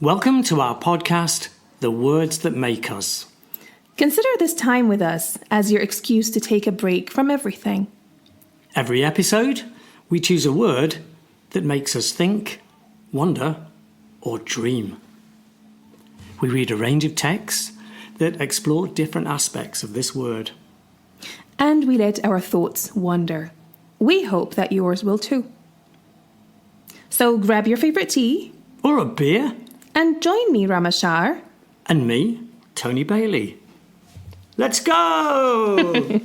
Welcome to our podcast, The Words That Make Us. Consider this time with us as your excuse to take a break from everything. Every episode, we choose a word that makes us think, wonder, or dream. We read a range of texts that explore different aspects of this word. And we let our thoughts wander. We hope that yours will too. So grab your favourite tea. Or a beer. And join me, Rama. And me, Tony Bailey. Let's go!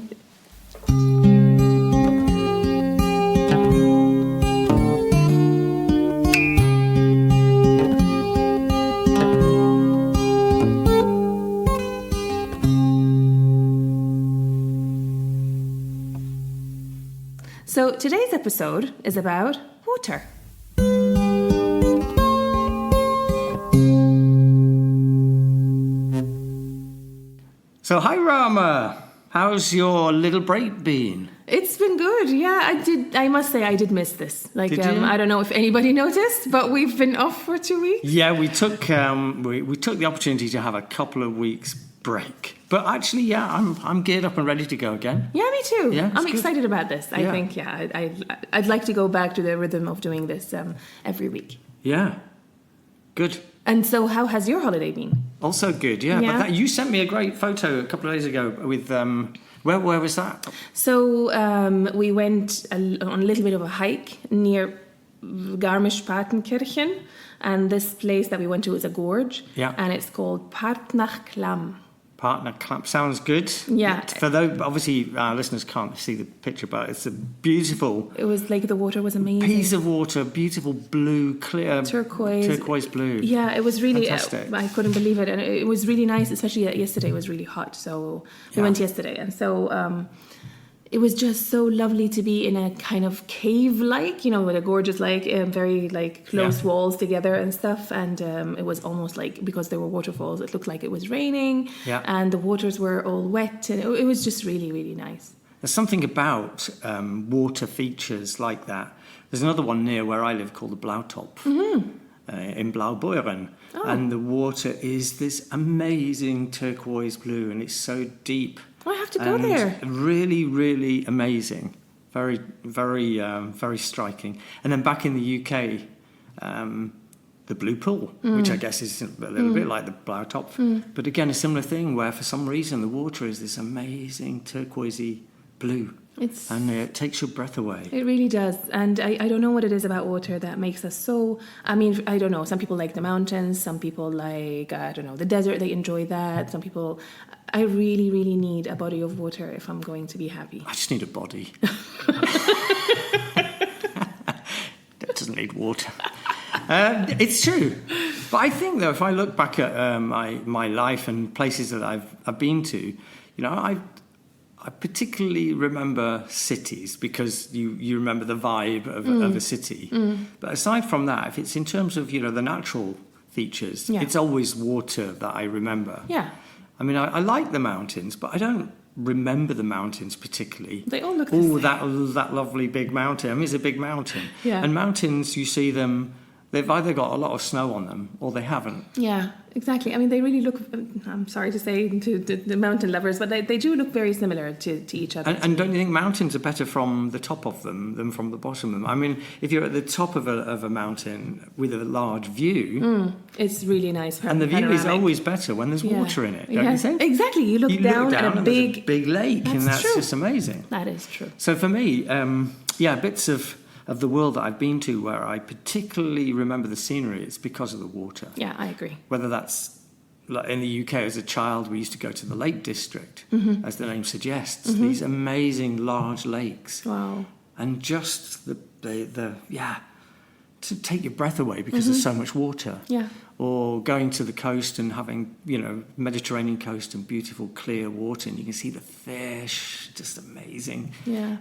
So today's episode is about water. So, hi Rama, how's your little break been? It's been good, yeah. I must say I did miss this. Did you? I don't know if anybody noticed, but we've been off for 2 weeks. Yeah, we took the opportunity to have a couple of weeks break. But actually, yeah, I'm geared up and ready to go again. Yeah, me too. Yeah, I'm good. excited about this. I think, I'd like to go back to the rhythm of doing this every week. Yeah, good. And so how has your holiday been? Also good, yeah. Yeah. But you sent me a great photo a couple of days ago with, where was that? So we went on a little bit of a hike near Garmisch-Partenkirchen. And this place that we went to is a gorge. Yeah. And it's called Partnachklamm. Partner Clap sounds good. Yeah. For those, obviously, our listeners can't see the picture, but it's a beautiful It was like the water was amazing. piece of water, beautiful blue, clear turquoise blue. Yeah, it was really, Fantastic. I couldn't believe it. And it was really nice, especially that yesterday was really hot. So we went yesterday. And so it was just so lovely to be in a kind of cave-like, with a gorgeous, very close walls together and stuff. And it was almost like, because there were waterfalls, it looked like it was raining. Yeah. And the waters were all wet. And it was just really, really nice. There's something about water features like that. There's another one near where I live called the Blautopf in Blaubeuren. Oh. And the water is this amazing turquoise blue, and it's so deep. I have to go there. Really, really amazing. Very, very, very striking. And then back in the UK, the Blue Pool, which I guess is a little bit like the Blautopf. But again, a similar thing where for some reason the water is this amazing turquoisey blue. And it takes your breath away. It really does. And I don't know what it is about water that makes us so... I mean, I don't know. Some people like the mountains. Some people like, the desert. They enjoy that. Some people... I really, really need a body of water if I'm going to be happy. I just need a body. That doesn't need water. It's true. But I think, though, if I look back at my life and places that I've been to, I particularly remember cities because you remember the vibe of a city. But aside from that, if it's in terms of, the natural features, it's always water that I remember. Yeah. I mean, I like the mountains, but I don't remember the mountains particularly. They all look the same. That lovely big mountain. I mean, it's a big mountain. Yeah. And mountains, you see them, they've either got a lot of snow on them or they haven't. Yeah, exactly. I mean, they really look, I'm sorry to say to the mountain lovers, but they do look very similar to each other. And don't you think mountains are better from the top of them than from the bottom of them? I mean, if you're at the top of a mountain with a large view... it's really nice. And the view is always better when there's water in it, don't you think? Exactly. You look down at a and there's a big lake, and that's true. just amazing. That is true. So for me, bits of the world that I've been to where I particularly remember the scenery, it's because of the water. Yeah, I agree. Whether that's like in the UK as a child, we used to go to the Lake District, as the name suggests. These amazing large lakes. Wow. And just to take your breath away because there's so much water. Yeah. Or going to the coast and having, Mediterranean coast and beautiful clear water, and you can see the fish, just amazing. Yeah.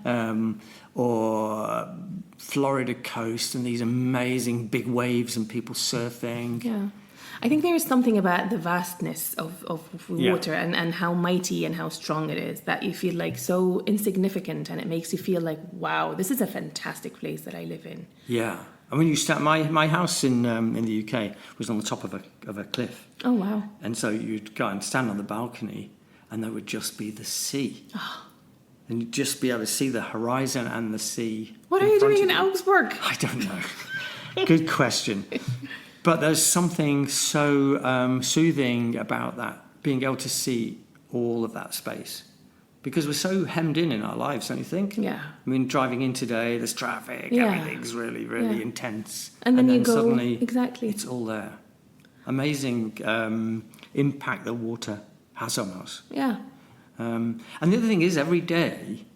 Or Florida coast and these amazing big waves and people surfing. Yeah. I think there is something about the vastness of water and how mighty and how strong it is that you feel like so insignificant, and it makes you feel like, wow, this is a fantastic place that I live in. Yeah. And when you stand, my house in the UK was on the top of a cliff. Oh, wow. And so you'd go and stand on the balcony, and there would just be the sea. And you'd just be able to see the horizon and the sea. What are you doing in Augsburg? I don't know. Good question. But there's something so soothing about that, being able to see all of that space. Because we're so hemmed in our lives, don't you think? Yeah. I mean, driving in today, there's traffic, everything's really, really intense. And then you go, suddenly, exactly. it's all there. Amazing impact that water has on us. Yeah. And the other thing is, every day,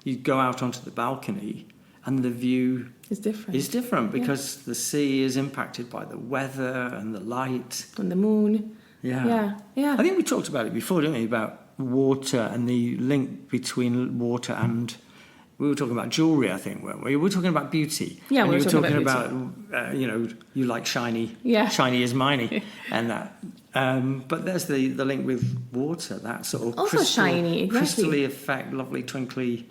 you go out onto the balcony and the view It's different. because the sea is impacted by the weather and the light. And the moon. Yeah. Yeah. I think we talked about it before, didn't we? About water and the link between water and... We were talking about jewellery, I think, weren't we? We were talking about beauty. Yeah, and we were talking about you like shiny. Yeah. Shiny is miney. And that... but there's the link with water, that sort of also shiny, exactly. crystally effect, lovely twinkly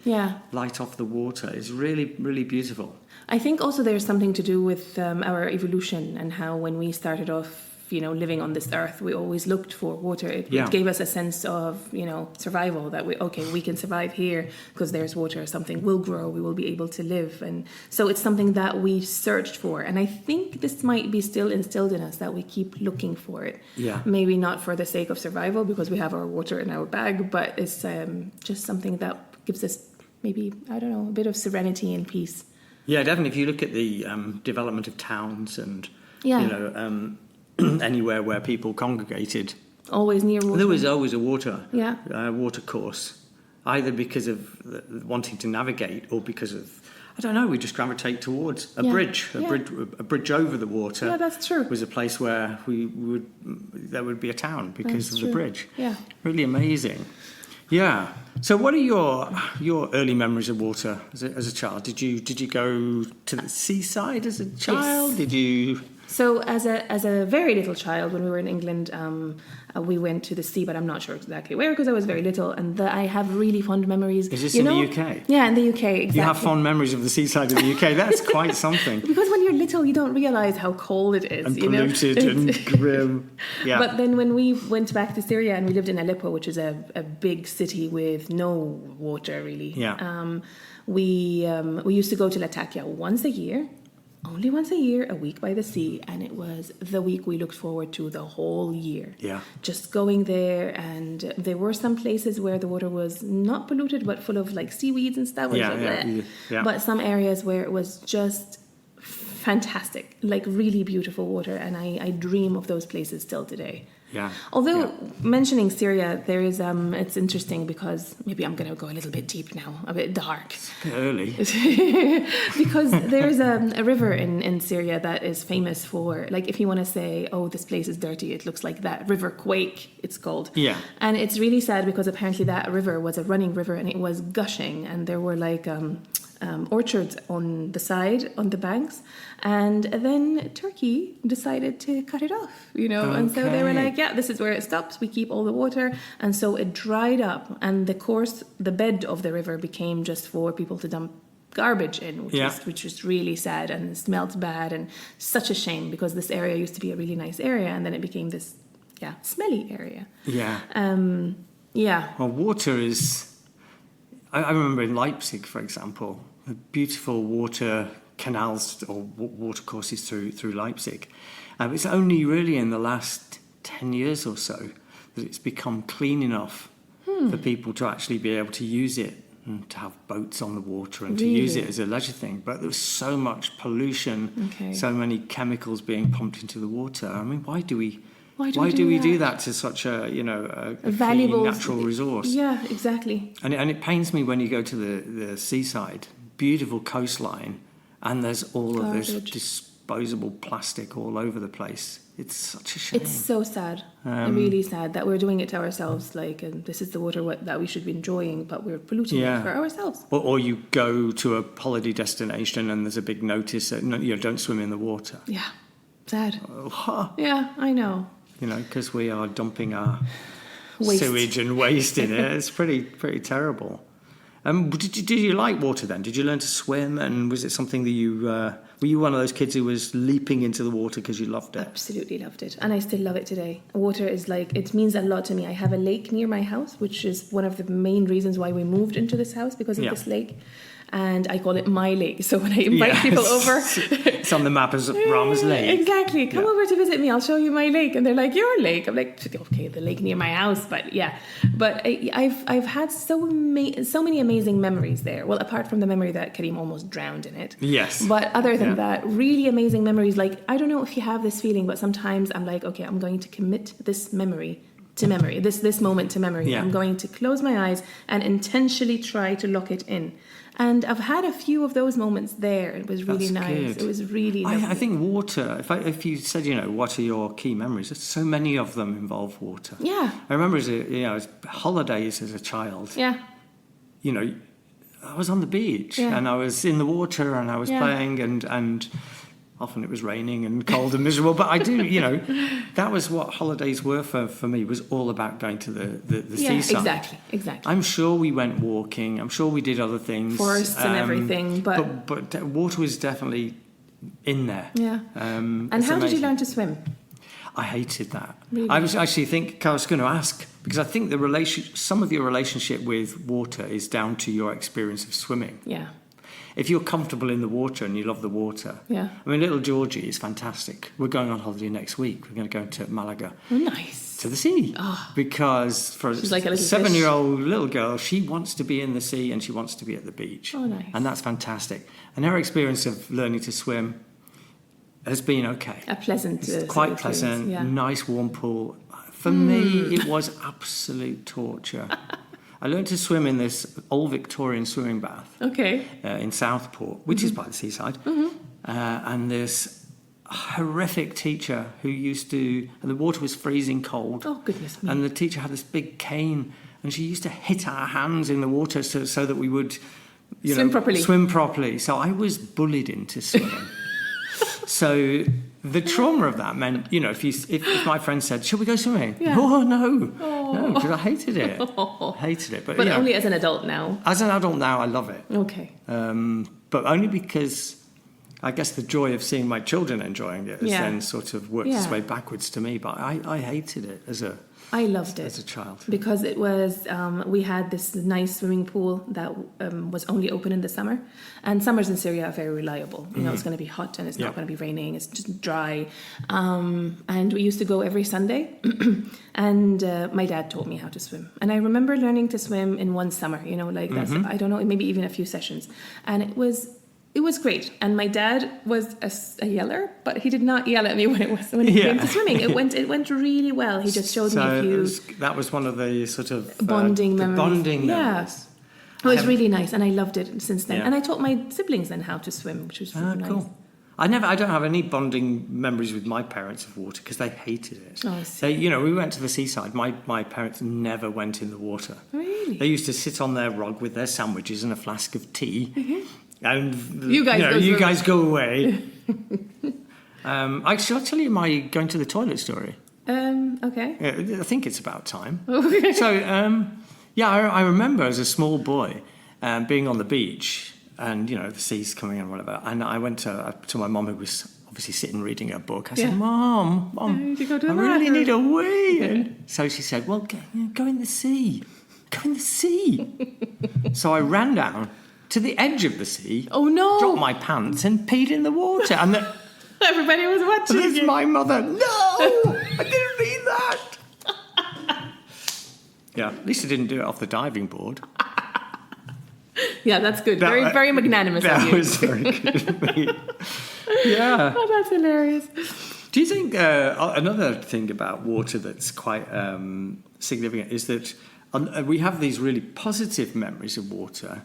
light off the water is really, really beautiful. I think also there's something to do with our evolution and how when we started off, living on this earth, we always looked for water. It gave us a sense of, survival, that we can survive here because there's water, something will grow, we will be able to live. And so it's something that we searched for. And I think this might be still instilled in us, that we keep looking for it. Yeah. Maybe not for the sake of survival because we have our water in our bag, but it's just something that gives us maybe, I don't know, a bit of serenity and peace. Yeah, definitely. If you look at the development of towns and, anywhere where people congregated, always near water. There was always a water course, either because of wanting to navigate or because of, I don't know, we just gravitate towards a bridge. A bridge over the water. Yeah, that's true. Was a place where there would be a town because of the bridge. Yeah. Really amazing. Yeah. So, what are your early memories of water as a child? Did you go to the seaside as a child? Yes. Did you? So, as a very little child, when we were in England, we went to the sea, but I'm not sure exactly where because I was very little. And I have really fond memories. Is this in the UK? Yeah, in the UK, exactly. You have fond memories of the seaside in the UK. That's quite something. Because when you're little, you don't realise how cold it is. And polluted and grim. Yeah. But then when we went back to Syria and we lived in Aleppo, which is a big city with no water really. Yeah. We used to go to Latakia only once a year, a week by the sea, and it was the week we looked forward to the whole year. Yeah. Just going there, and there were some places where the water was not polluted, but full of like seaweeds and stuff. Yeah. But some areas where it was just fantastic, like really beautiful water, and I dream of those places still today. Yeah. Although mentioning Syria, there is it's interesting because maybe I'm going to go a little bit deep now, a bit dark. It's a bit early. Because there is a river in Syria that is famous for, like, if you want to say, oh, this place is dirty, it looks like that. River Quake, it's called. Yeah. And it's really sad because apparently that river was a running river and it was gushing, and there were like orchards on the side, on the banks, and then Turkey decided to cut it off, and so they were like, yeah, this is where it stops, we keep all the water, and so it dried up, and the bed of the river became just for people to dump garbage in, which was really sad, and it smelled bad, and such a shame because this area used to be a really nice area, and then it became this smelly area. Well, water is, I remember in Leipzig, for example, the beautiful water canals or water courses through Leipzig. It's only really in the last 10 years or so that it's become clean enough for people to actually be able to use it and to have boats on the water and to use it as a leisure thing. But there's so much pollution, so many chemicals being pumped into the water. I mean, why do we do that to such a valuable natural resource? Yeah, exactly. And it pains me when you go to the seaside, beautiful coastline, and there's all of this disposable plastic all over the place. It's such a shame. It's so sad, really sad that we're doing it to ourselves. Like, this is the water that we should be enjoying, but we're polluting it for ourselves. Or you go to a holiday destination and there's a big notice that don't swim in the water. Yeah, sad. Yeah, I know. Because we are dumping our waste. Sewage and waste in it. It's pretty terrible. Did you like water then? Did you learn to swim? And was it something that you... were you one of those kids who was leaping into the water because you loved it? Absolutely loved it. And I still love it today. Water is like, it means a lot to me. I have a lake near my house, which is one of the main reasons why we moved into this house, because of this lake. And I call it my lake. So when I invite people over... It's on the map as Rama's lake. Exactly. Come over to visit me. I'll show you my lake. And they're like, your lake? I'm like, okay, the lake near my house. But yeah. But I've had so many amazing memories there. Well, apart from the memory that Karim almost drowned in it. Yes. But other than that, really amazing memories. Like, I don't know if you have this feeling, but sometimes I'm like, okay, I'm going to commit this memory to memory, this moment to memory. I'm going to close my eyes and intentionally try to lock it in. And I've had a few of those moments there. It was really nice. Good. It was really lovely. I think water, if you said, what are your key memories, so many of them involve water. Yeah. I remember as holidays as a child. Yeah. I was on the beach and I was in the water and I was playing and often it was raining and cold and miserable. But I do, that was what holidays were for me, was all about going to the seaside. Exactly. I'm sure we went walking. I'm sure we did other things. Forests and everything. But water was definitely in there. Yeah. And how did you learn to swim? I hated that. Really? I was going to ask, because I think some of your relationship with water is down to your experience of swimming. Yeah. If you're comfortable in the water and you love the water. Yeah. I mean, little Georgie is fantastic. We're going on holiday next week. We're going to go to Malaga. Oh, nice. To the sea. Oh. Because for she's like a 7-year-old little girl, she wants to be in the sea and she wants to be at the beach. Oh, nice. And that's fantastic. And her experience of learning to swim has been okay. A pleasant. It's quite pleasant. Yeah. Nice warm pool. For me, it was absolute torture. I learned to swim in this old Victorian swimming bath. Okay. In Southport, which is by the seaside. And this horrific teacher who and the water was freezing cold. Oh, goodness me. And the teacher had this big cane and she used to hit our hands in the water so that we would swim properly. So I was bullied into swimming. So the trauma of that meant, if my friend said, "Shall we go swimming?" Yeah. Oh, no, because I hated it. But only as an adult now. As an adult now, I love it. Okay. But only because I guess the joy of seeing my children enjoying it has then sort of worked its way backwards to me. But I hated it I loved it as a child because it was we had this nice swimming pool that was only open in the summer, and summers in Syria are very reliable. It's going to be hot and it's not going to be raining. It's just dry, and we used to go every Sunday. And my dad taught me how to swim, and I remember learning to swim in one summer. That's I don't know, maybe even a few sessions, and it was great. And my dad was a yeller, but he did not yell at me when it came to swimming. It went really well. He just showed me a few. That was one of the sort of bonding memories. Bonding memories. It was really nice, and I loved it since then. And I taught my siblings then how to swim, which was really nice. Cool. I don't have any bonding memories with my parents of water because they hated it. Oh, I see. We went to the seaside. My parents never went in the water. Really? They used to sit on their rug with their sandwiches and a flask of tea. Mm-hmm. And you guys go away. Shall I tell you my going to the toilet story? Okay. I think it's about time. Okay. So, I remember as a small boy being on the beach and, the sea's coming in, whatever. And I went to my mum, who was obviously sitting reading her book. I said, Mum, I really need a wee. And so she said, well, go in the sea. Go in the sea. So I ran down to the edge of the sea. Oh, no. Dropped my pants and peed in the water. And everybody was watching. There's my mother. No, I didn't mean that. At least I didn't do it off the diving board. Yeah, that's good. Very, very magnanimous of you. That was very good of me. Yeah. Oh, that's hilarious. Do you think another thing about water that's quite significant is that we have these really positive memories of water,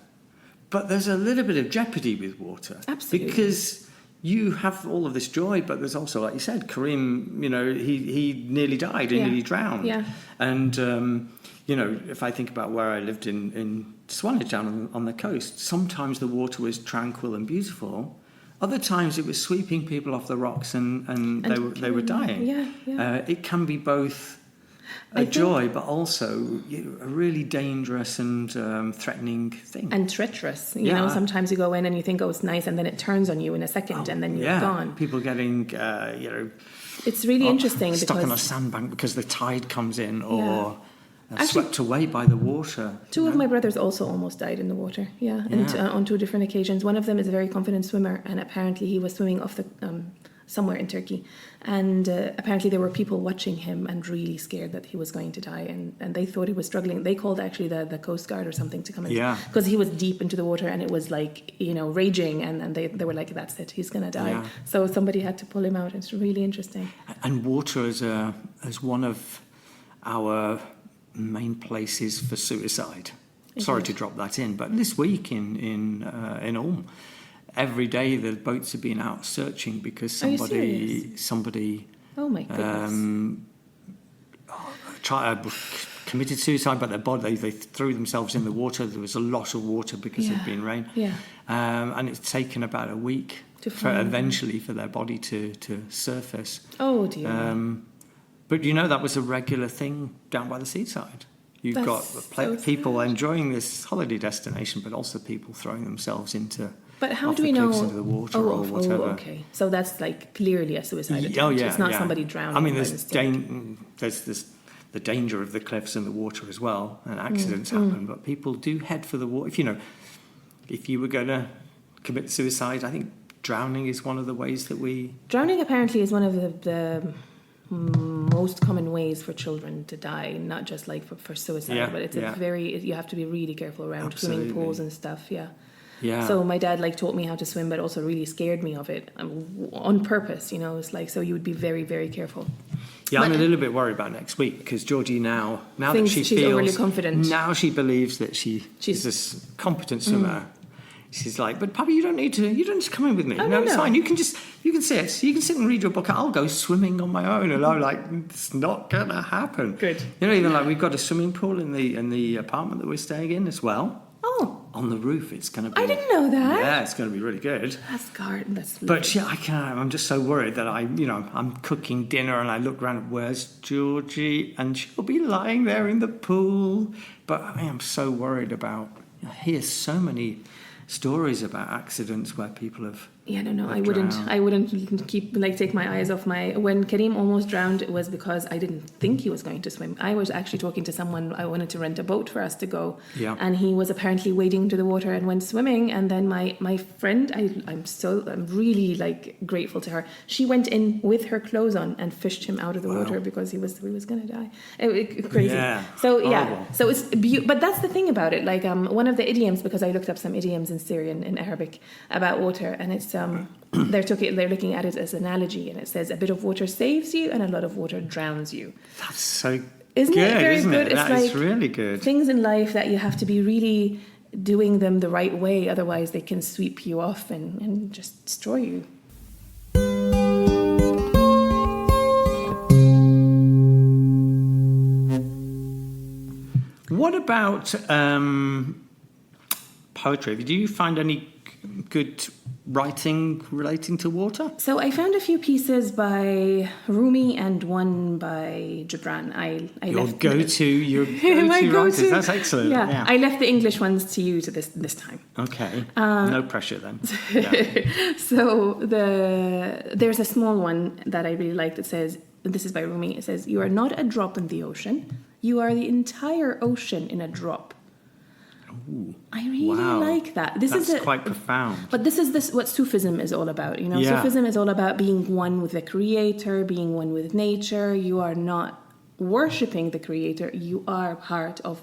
but there's a little bit of jeopardy with water. Absolutely. Because you have all of this joy, but there's also, like you said, Karim, he nearly died, he nearly drowned. Yeah. And, if I think about where I lived in Swanage down on the coast, sometimes the water was tranquil and beautiful. Other times it was sweeping people off the rocks and they were dying. Yeah. It can be both a joy, but also a really dangerous and threatening thing. And treacherous. You know, sometimes you go in and you think, oh, it's nice, and then it turns on you in a second, and then you're gone. People getting, it's really interesting. Stuck on a sandbank because the tide comes in, or swept away by the water. Two of my brothers also almost died in the water, and on 2 different occasions. One of them is a very confident swimmer, and apparently he was swimming off the somewhere in Turkey, and apparently there were people watching him and really scared that he was going to die, and they thought he was struggling. They called actually the Coast Guard or something to come in, because he was deep into the water and it was like, raging, and they were like, that's it, he's going to die. So somebody had to pull him out. It's really interesting. And water as one of our main places for suicide. Sorry to drop that in, but this week in Ulm, every day the boats have been out searching because somebody oh my goodness, committed suicide, but they threw themselves in the water. There was a lot of water because there'd been rain, and it's taken about a week for their body to surface. Oh dear. But that was a regular thing down by the seaside. You've got people enjoying this holiday destination, but also people throwing themselves into. But how do we know? Into the water or whatever. Okay. So that's like clearly a suicide attempt. It's not somebody drowning. I mean, there's the danger of the cliffs and the water as well, and accidents happen. But people do head for the water. If you were going to commit suicide, I think drowning is one of the ways that we. Drowning apparently is one of the most common ways for children to die, not just like for suicide, but it's you have to be really careful around swimming pools and stuff. Yeah. So my dad taught me how to swim, but also really scared me of it on purpose. It's like, so you would be very, very careful. Yeah, but I'm a little bit worried about next week because Georgie now that she's overly confident. Now she believes that she's this competent swimmer. She's like, but Papi, you don't need to come in with me. No, it's fine. You can sit and read your book. I'll go swimming on my own. And I'm like, it's not gonna happen. Good. Even we've got a swimming pool in the apartment that we're staying in as well. Oh. On the roof, it's going to be. I didn't know that. Yeah, it's going to be really good. That's garden. That's. But I can't. I'm just so worried that I'm cooking dinner and I look around. Where's Georgie? And she'll be lying there in the pool. But I am so worried about. I hear so many stories about accidents where people have. Yeah, no, I wouldn't take my eyes off when Karim almost drowned, it was because I didn't think he was going to swim. I was actually talking to someone. I wanted to rent a boat for us to go. Yeah. And he was apparently wading into the water and went swimming. And then my friend, I'm really grateful to her. She went in with her clothes on and fished him out of the water because he was going to die. Crazy. Yeah. So it's but that's the thing about it. One of the idioms, because I looked up some idioms in Syrian, in Arabic about water, and it's they're looking at it as analogy, and it says a bit of water saves you and a lot of water drowns you. That's so isn't good, it very isn't good? It? It's that is really good. Things in life that you have to be really doing them the right way, otherwise they can sweep you off and just destroy you. What about poetry? Do you find any good writing relating to water? So I found a few pieces by Rumi and one by Gibran. Your go-to writers. That's excellent. Yeah. I left the English ones to you this time. Okay. No pressure then. Yeah. So there's a small one that I really liked. It says, this is by Rumi. It says, "You are not a drop in the ocean. You are the entire ocean in a drop." Ooh, I really like that. That's quite profound. But this is what Sufism is all about. Sufism is all about being one with the Creator, being one with nature. You are not worshipping the Creator. You are part of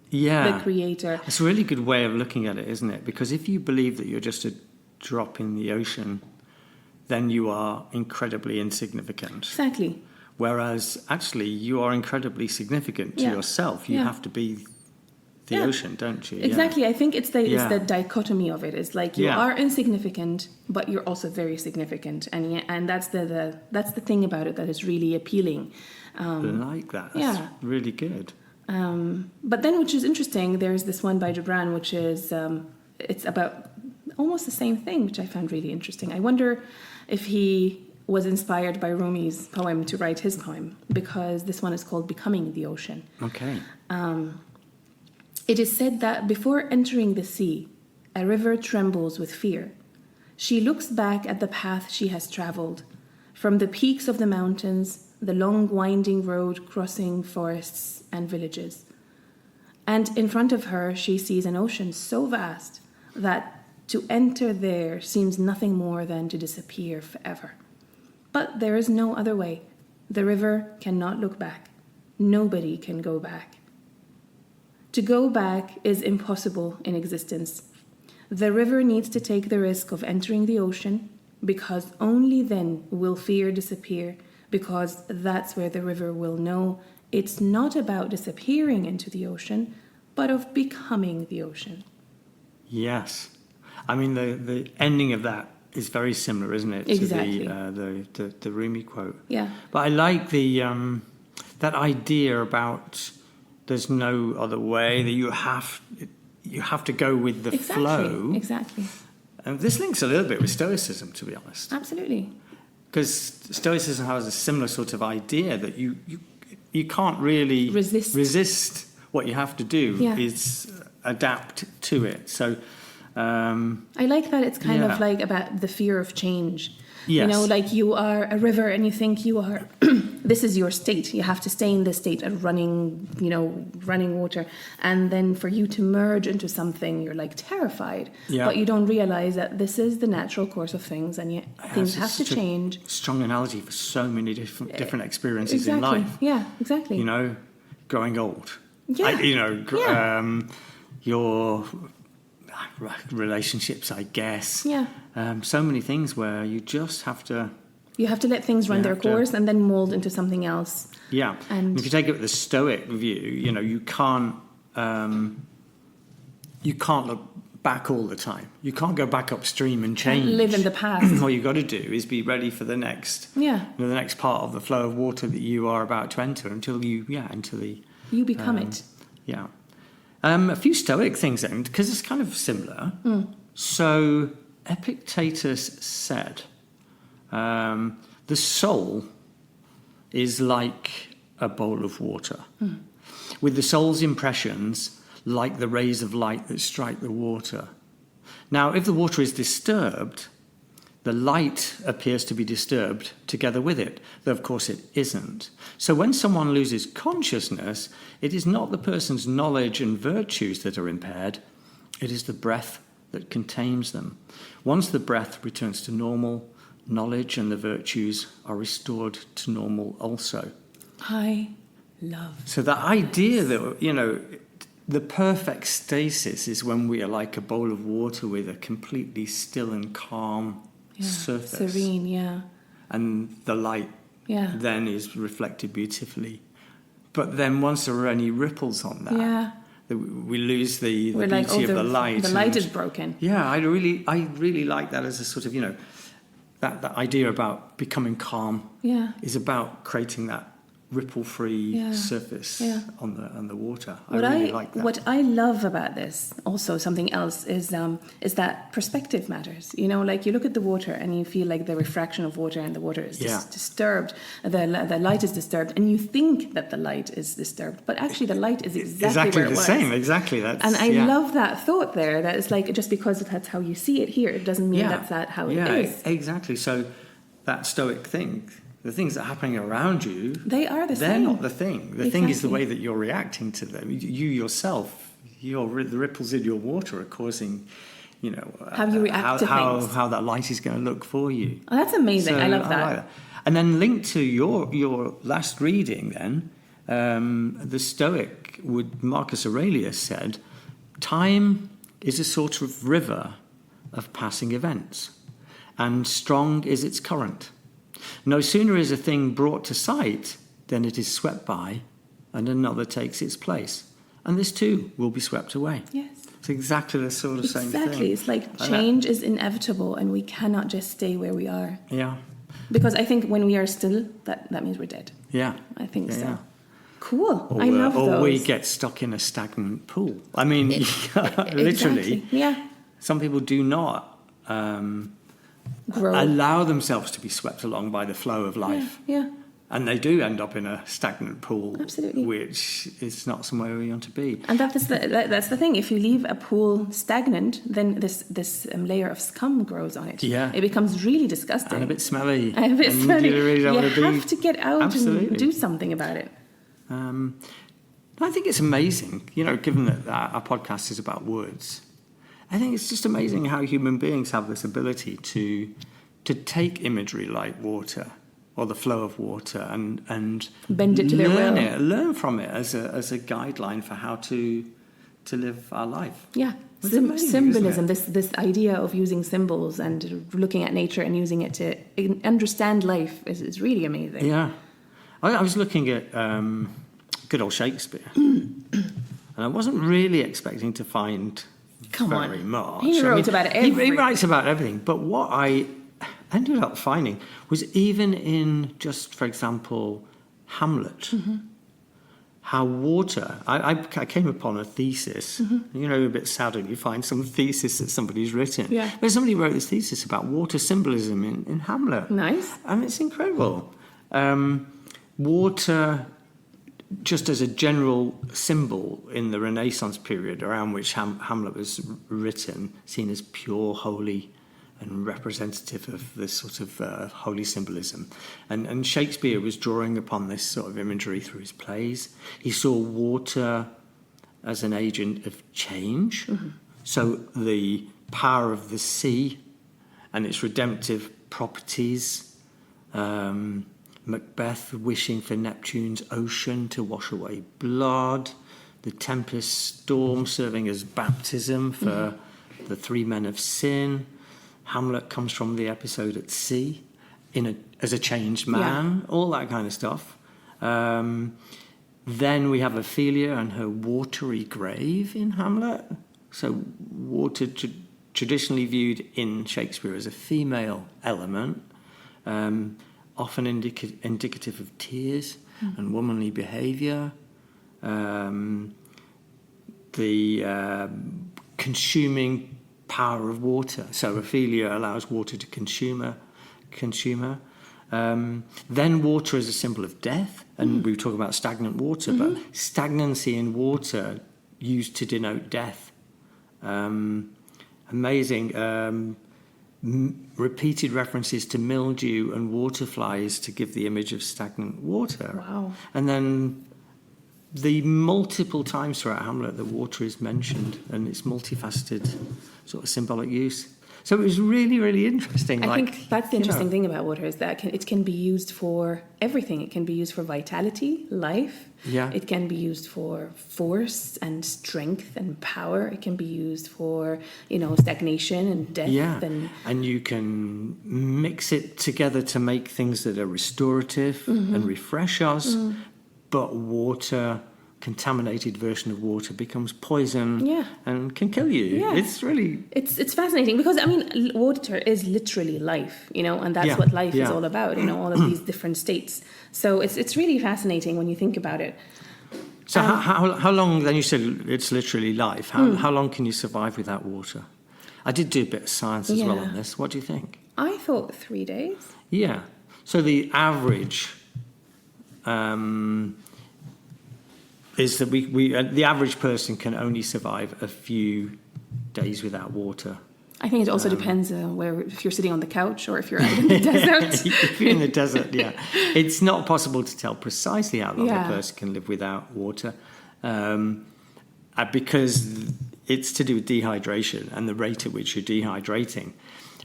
the Creator. It's a really good way of looking at it, isn't it? Because if you believe that you're just a drop in the ocean, then you are incredibly insignificant. Exactly. Whereas actually you are incredibly significant to yourself. You have to be the ocean, don't you? Exactly. I think it's the dichotomy of it. It's like you are insignificant, but you're also very significant, and that's the thing about it that is really appealing. I like that. That's really good. But then, which is interesting, there's this one by Gibran, which is it's about almost the same thing, which I found really interesting. I wonder if he was inspired by Rumi's poem to write his poem, because this one is called Becoming the Ocean. Okay. It is said that before entering the sea, a river trembles with fear. She looks back at the path she has traveled, from the peaks of the mountains, the long winding road crossing forests and villages. And in front of her, she sees an ocean so vast that to enter there seems nothing more than to disappear forever. But there is no other way. The river cannot look back. Nobody can go back. To go back is impossible in existence. The river needs to take the risk of entering the ocean, because only then will fear disappear, because that's where the river will know it's not about disappearing into the ocean, but of becoming the ocean. Yes. I mean, the ending of that is very similar, isn't it? Exactly. To the Rumi quote. Yeah. But I like the that idea about there's no other way, that you have to go with the flow. Exactly. And this links a little bit with Stoicism, to be honest. Absolutely. Because Stoicism has a similar sort of idea that you can't really resist. What you have to do is adapt to it. So I like that it's kind of like about the fear of change. Yes. You know, like you are a river and you think you are, this is your state. You have to stay in this state of running water. And then for you to merge into something, you're like terrified. Yeah. But you don't realize that this is the natural course of things, and yet things have to change. Strong analogy for so many different experiences in life. Yeah, exactly. You know, growing old. Yeah. Your relationships, I guess. Yeah. So many things where you just have to... You have to let things run their course and then mold into something else. Yeah. And if you take it with the Stoic view, you can't look back all the time. You can't go back upstream and change. Live in the past. What you've got to do is be ready for the next the next part of the flow of water that you are about to enter until you become it. Yeah. A few Stoic things then, because it's kind of similar. So Epictetus said, the soul is like a bowl of water, with the soul's impressions like the rays of light that strike the water. Now, if the water is disturbed, the light appears to be disturbed together with it, though of course it isn't. So when someone loses consciousness, it is not the person's knowledge and virtues that are impaired, it is the breath that contains them. Once the breath returns to normal, knowledge and the virtues are restored to normal also. I love So the idea that, the perfect stasis is when we are like a bowl of water with a completely still and calm surface. Serene, And the light then is reflected beautifully. But then once there are any ripples on that, we lose the beauty of the light. The light is broken. Yeah, I really like that as a sort of, that idea about becoming calm is about creating that ripple-free surface on the water. I really like that. What I love about this, also something else, is that perspective matters. Like you look at the water and you feel like the refraction of water, and the water is disturbed, the light is disturbed, and you think that the light is disturbed, but actually the light is exactly where it was. Same. Exactly. And I love that thought there. That it's like, just because that's how you see it here, it doesn't mean that's how it is. Exactly. So that Stoic thing. The things that are happening around you, they're same. Not the thing. The thing is the way that you're reacting to them. You yourself, the ripples in your water are causing, how you react to things. How that light is going to look for you. Oh, that's amazing. I love that. I like that. And then linked to your last reading, then the Stoic Marcus Aurelius said, time is a sort of river of passing events, and strong is its current. No sooner is a thing brought to sight than it is swept by, and another takes its place. And this too will be swept away. Yes. It's exactly the sort of same thing. Exactly. It's like change is inevitable, and we cannot just stay where we are. Yeah. Because I think when we are still, that means we're dead. Yeah. I think so. Yeah. Cool. I love those. Or we get stuck in a stagnant pool. I mean, literally. Exactly. Yeah. Some people do not grow. allow themselves to be swept along by the flow of life. Yeah. And they do end up in a stagnant pool, Absolutely. which is not somewhere we want to be. And that's the thing. If you leave a pool stagnant, then this layer of scum grows on it. Yeah. It becomes really disgusting. And a bit smelly. And a bit smelly. You really don't You want to have to get out Absolutely. and do something about it. I think it's amazing, given that our podcast is about words. I think it's just amazing how human beings have this ability to take imagery like water or the flow of water and Bend it to their will. Learn from it as a guideline for how to live our life. Yeah. It's amazing, Symbolism, isn't it? this idea of using symbols and looking at nature and using it to understand life is really amazing. Yeah. I was looking at good old Shakespeare, and I wasn't really expecting to find very much. He wrote about everything. He writes about everything, but what I ended up finding was even in just, for example, Hamlet, how water... I came upon a thesis, a bit sad when you find some thesis that somebody's written. Yeah. But somebody wrote this thesis about water symbolism in Hamlet. Nice. I mean, it's incredible. Water, just as a general symbol in the Renaissance period around which Hamlet was written, seen as pure, holy, and representative of this sort of holy symbolism. And Shakespeare was drawing upon this sort of imagery through his plays. He saw water as an agent of change. So the power of the sea and its redemptive properties, Macbeth wishing for Neptune's ocean to wash away blood, the tempest storm serving as baptism for the three men of sin. Hamlet comes from the episode at sea as a changed man, all that kind of stuff. Then we have Ophelia and her watery grave in Hamlet. So water traditionally viewed in Shakespeare as a female element, often indicative of tears and womanly behaviour. The consuming power of water. So Ophelia allows water to consume her. Then water is a symbol of death, and we were talking about stagnant water, but stagnancy in water used to denote death. Amazing. Repeated references to mildew and water flies to give the image of stagnant water. Wow. And then the multiple times throughout Hamlet that water is mentioned and its multifaceted sort of symbolic use. So it was really, really interesting. I think that's the interesting thing about water is that it can be used for everything. It can be used for vitality, life. Yeah. It can be used for force and strength and power. It can be used for, stagnation and death. Yeah. And you can mix it together to make things that are restorative and refresh us. But water, contaminated version of water, becomes poison and can kill you. Yeah. It's really... It's fascinating because, water is literally life, and that's what life is all about, all of these different states. So it's really fascinating when you think about it. So how long, then you said it's literally life, how long can you survive without water? I did do a bit of science as well on this. What do you think? I thought 3 days. Yeah. So the average... is that the average person can only survive a few days without water. I think it also depends if you're sitting on the couch or if you're out in the desert. If you're in the desert, it's not possible to tell precisely how long a person can live without water, because it's to do with dehydration and the rate at which you're dehydrating.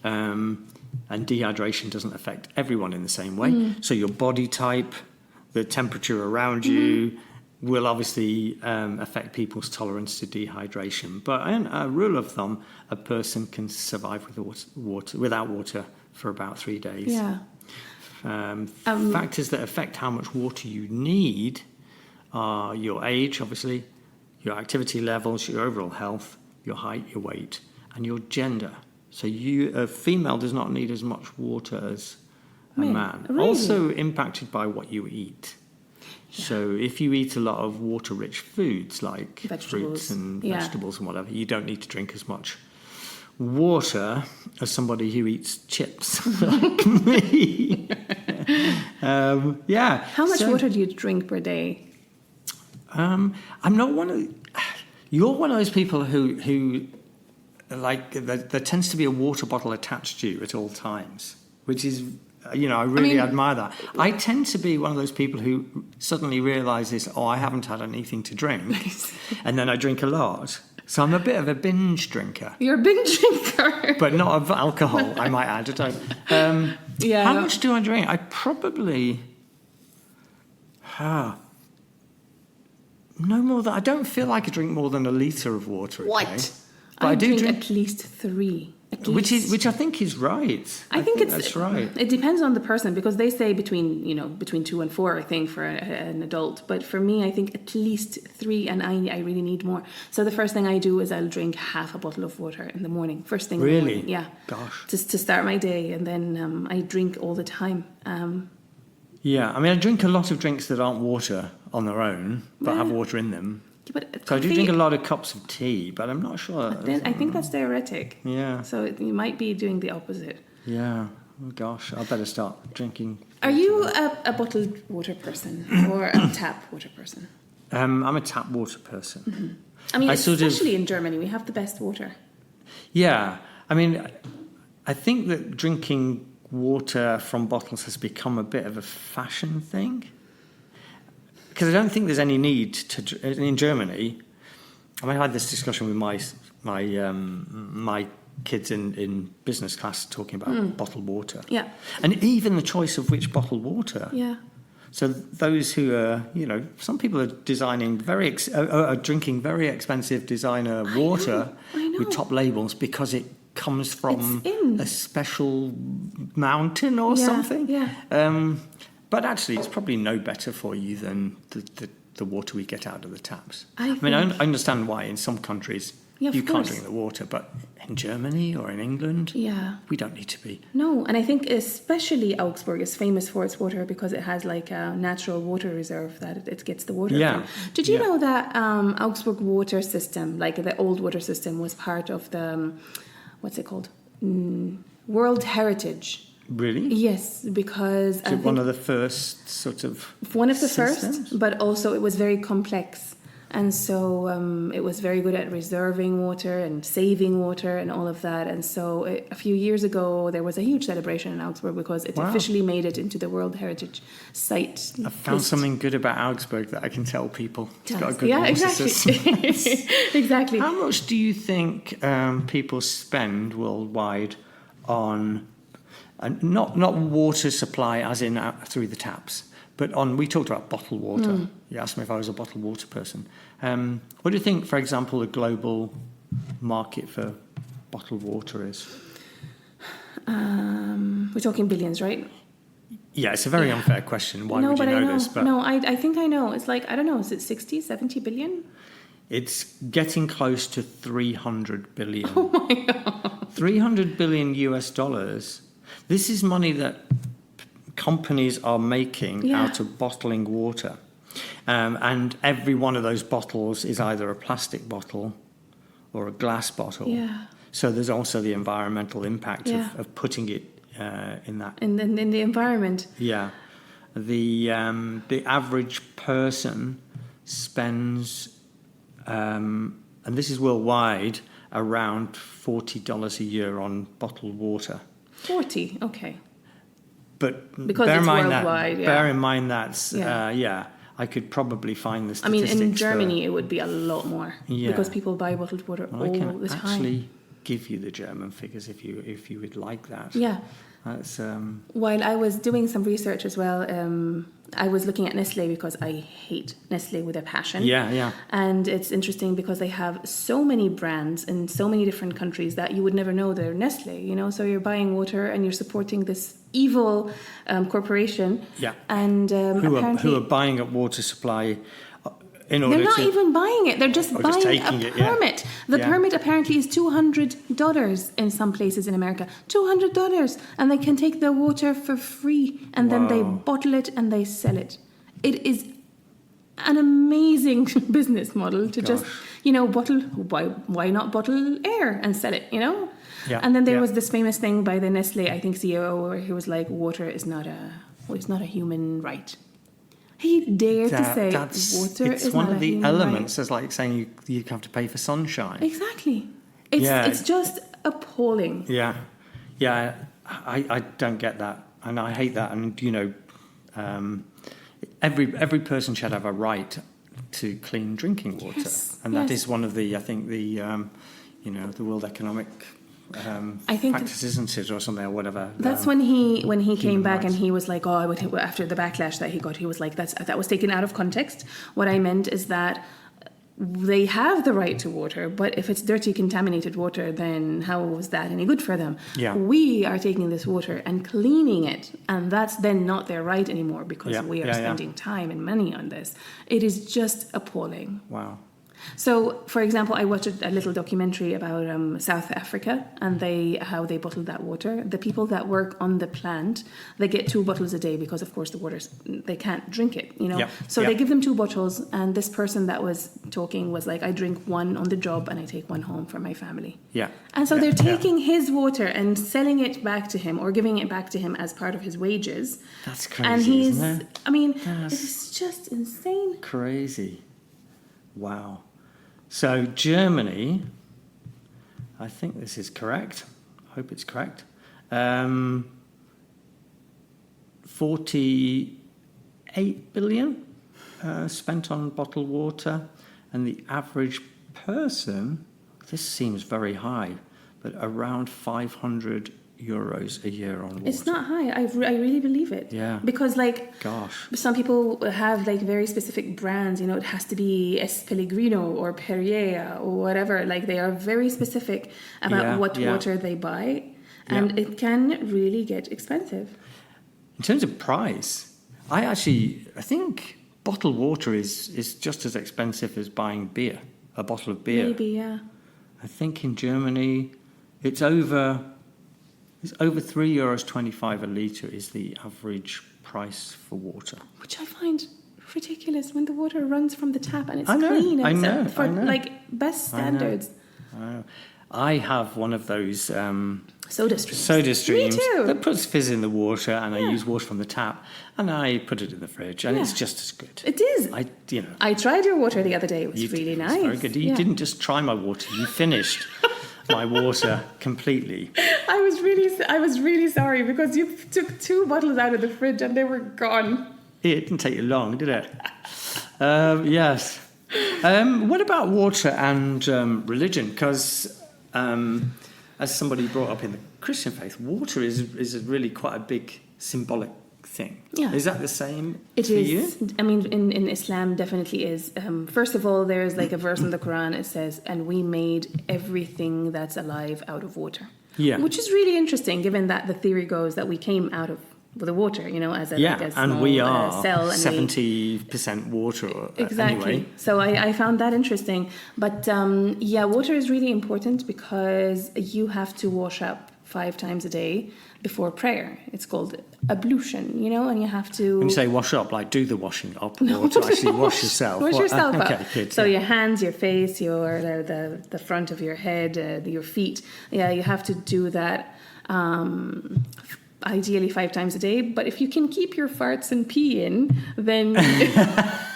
And dehydration doesn't affect everyone in the same way. So your body type, the temperature around you will obviously affect people's tolerance to dehydration. But a rule of thumb, a person can survive without water for about 3 days. Yeah. Factors that affect how much water you need are your age, obviously, your activity levels, your overall health, your height, your weight, and your gender. So a female does not need as much water as a man. Really? Also impacted by what you eat. Yeah. So if you eat a lot of water-rich foods like fruits and vegetables and whatever, you don't need to drink as much water as somebody who eats chips like me. Yeah. How much water do you drink per day? I'm not one of... You're one of those people who like, there tends to be a water bottle attached to you at all times, which is, I really admire that. I tend to be one of those people who suddenly realises, I haven't had anything to drink, and then I drink a lot. So I'm a bit of a binge drinker. You're a binge drinker. But not of alcohol, I might add. Yeah. How much do I drink? I probably... no more than... I don't feel like I drink more than a litre of water a day. What? But I do drink at least 3. Which I think is right. I think that's right. It depends on the person, because they say between 2 and 4, I think, for an adult. But for me, I think at least 3, and I really need more. So the first thing I do is I'll drink half a bottle of water in the morning, first thing in the morning. Yeah. Gosh. Just to start my day, and then I drink all the time. Yeah, I drink a lot of drinks that aren't water on their own, but have water in them. But so I do drink a lot of cups of tea, but I'm not sure. I think that's diuretic. Yeah. So you might be doing the opposite. Yeah. Oh gosh, I better start drinking. Are you a bottled water person or a tap water person? I'm a tap water person. Mm-hmm. Especially in Germany, we have the best water. Yeah. I think that drinking water from bottles has become a bit of a fashion thing. Because I don't think there's any need to... In Germany, I had this discussion with my kids in business class talking about bottled water. Yeah. And even the choice of which bottled water. Yeah. So those who are, some people are drinking very expensive designer water with top labels because it comes from a special mountain or something. Yeah. But actually, it's probably no better for you than the water we get out of the taps. I understand why in some countries you can't drink the water, but in Germany or in England, we don't need to be. No, and I think especially Augsburg is famous for its water because it has like a natural water reserve that it gets the water from. Did you know that Augsburg water system, like the old water system, was part of the, what's it called? World Heritage. Really? Yes, because... Is it one of the first sort of one of the systems? first, but also it was very complex. And so it was very good at reserving water and saving water and all of that. And so a few years ago, there was a huge celebration in Augsburg because it officially made it into the World Heritage Site. I found something good about Augsburg that I can tell people. It's got a good water exactly. system. Exactly. How much do you think people spend worldwide on... not water supply as in through the taps, but we talked about bottled water. You asked me if I was a bottled water person. What do you think, for example, the global market for bottled water is? We're talking billions, right? Yeah, it's a very unfair question. Why would you know this? But no, I think I know. It's like, I don't know, is it 60, 70 billion? It's getting close to 300 billion. Oh my God. 300 billion US dollars. This is money that companies are making out of bottling water. And every one of those bottles is either a plastic bottle or a glass bottle. Yeah. So there's also the environmental impact of putting it in that. And then in the environment. Yeah. The average person spends, and this is worldwide, around $40 a year on bottled water. 40, okay. But because bear it's in mind that's I could probably find the statistics. In Germany it would be a lot more because people buy bottled water all the time. I can actually give you the German figures if you would like that. Yeah. That's While I was doing some research as well, I was looking at Nestle because I hate Nestle with a passion. Yeah. And it's interesting because they have so many brands in so many different countries that you would never know they're Nestle, So you're buying water and you're supporting this evil corporation. Yeah. And who are buying up water supply in order they're not even buying it. They're just buying a permit. The permit apparently is $200 in some places in America. $200, and they can take the water for free, and then they bottle it and they sell it. It is an amazing business model to just bottle. Why not bottle air and sell it? Yeah. And then there Yeah. was this famous thing by the Nestle, I think, CEO, where he was like, water is not a human right. He dared to say water it's is one not of a the human elements. right. It's like saying you have to pay for sunshine. Exactly. Yeah. It's just appalling. Yeah, yeah. I don't get that, and I hate that. And every person should have a right to clean drinking water, Yes, and that yes. is one of the the World Economic I think practice, isn't it, or something, or whatever. That's when he came back rights. and he was like, after the backlash that he got, he was like, that was taken out of context. What I meant is that they have the right to water, but if it's dirty, contaminated water, then how is that any good for them? Yeah. We are taking this water and cleaning it, and that's then not their right anymore because Yeah, we are yeah, yeah. spending time and money on this. It is just appalling. Wow. So, for example, I watched a little documentary about South Africa and how they bottle that water. The people that work on the plant, they get 2 bottles a day because, of course, they can't drink it, Yeah, So yeah. they give them 2 bottles, and this person that was talking was like, I drink 1 on the job and I take 1 home for my family. Yeah. And so Yeah, they're yeah. taking his water and selling it back to him or giving it back to him as part of his wages. That's crazy, And isn't it? I mean, That's- it's just insane. Crazy. Wow. So Germany, I think this is correct. I hope it's correct. 48 billion spent on bottled water, and the average person, this seems very high, but around 500 euros a year on water. It's not high. I really believe it. Yeah. Because Gosh. some people have very specific brands. It has to be S. Pellegrino or Perrier or whatever. They are very specific about what water they buy, and it can really get expensive. In terms of price, I think bottled water is just as expensive as buying beer, a bottle of beer. Maybe, yeah. I think in Germany, it's over €3.25 a litre is the average price for water. Which I find ridiculous when the water runs from the tap and it's I know, clean. I know, For I know. best standards. I have one of those Soda streams. Me too. that puts fizz in the water, and I use water from the tap, and I put it in the fridge, and it's just as good. It is. I tried your water the other day. It was really nice. It's very good. You didn't just try my water; you finished my water completely. I was really sorry because you took 2 bottles out of the fridge and they were gone. It didn't take you long, did it? Yes. What about water and religion? Because as somebody brought up in the Christian faith, water is really quite a big symbolic thing. Yeah. Is that the same It for is. you? I mean, in Islam, definitely is. First of all, there's a verse in the Quran. It says, "And we made everything that's alive out of water." Yeah. Which is really interesting, given that the theory goes that we came out of the water, as a Yeah, small, and we are cell. And 70% water. Exactly. Anyway. So I found that interesting. But water is really important because you have to wash up 5 times a day before prayer. It's called ablution, and you have to... When you say wash up, do the washing up, or to actually wash yourself? Wash yourself up. Okay, good. So your hands, your face, the front of your head, your feet. Yeah, you have to do that ideally 5 times a day. But if you can keep your farts and pee in, then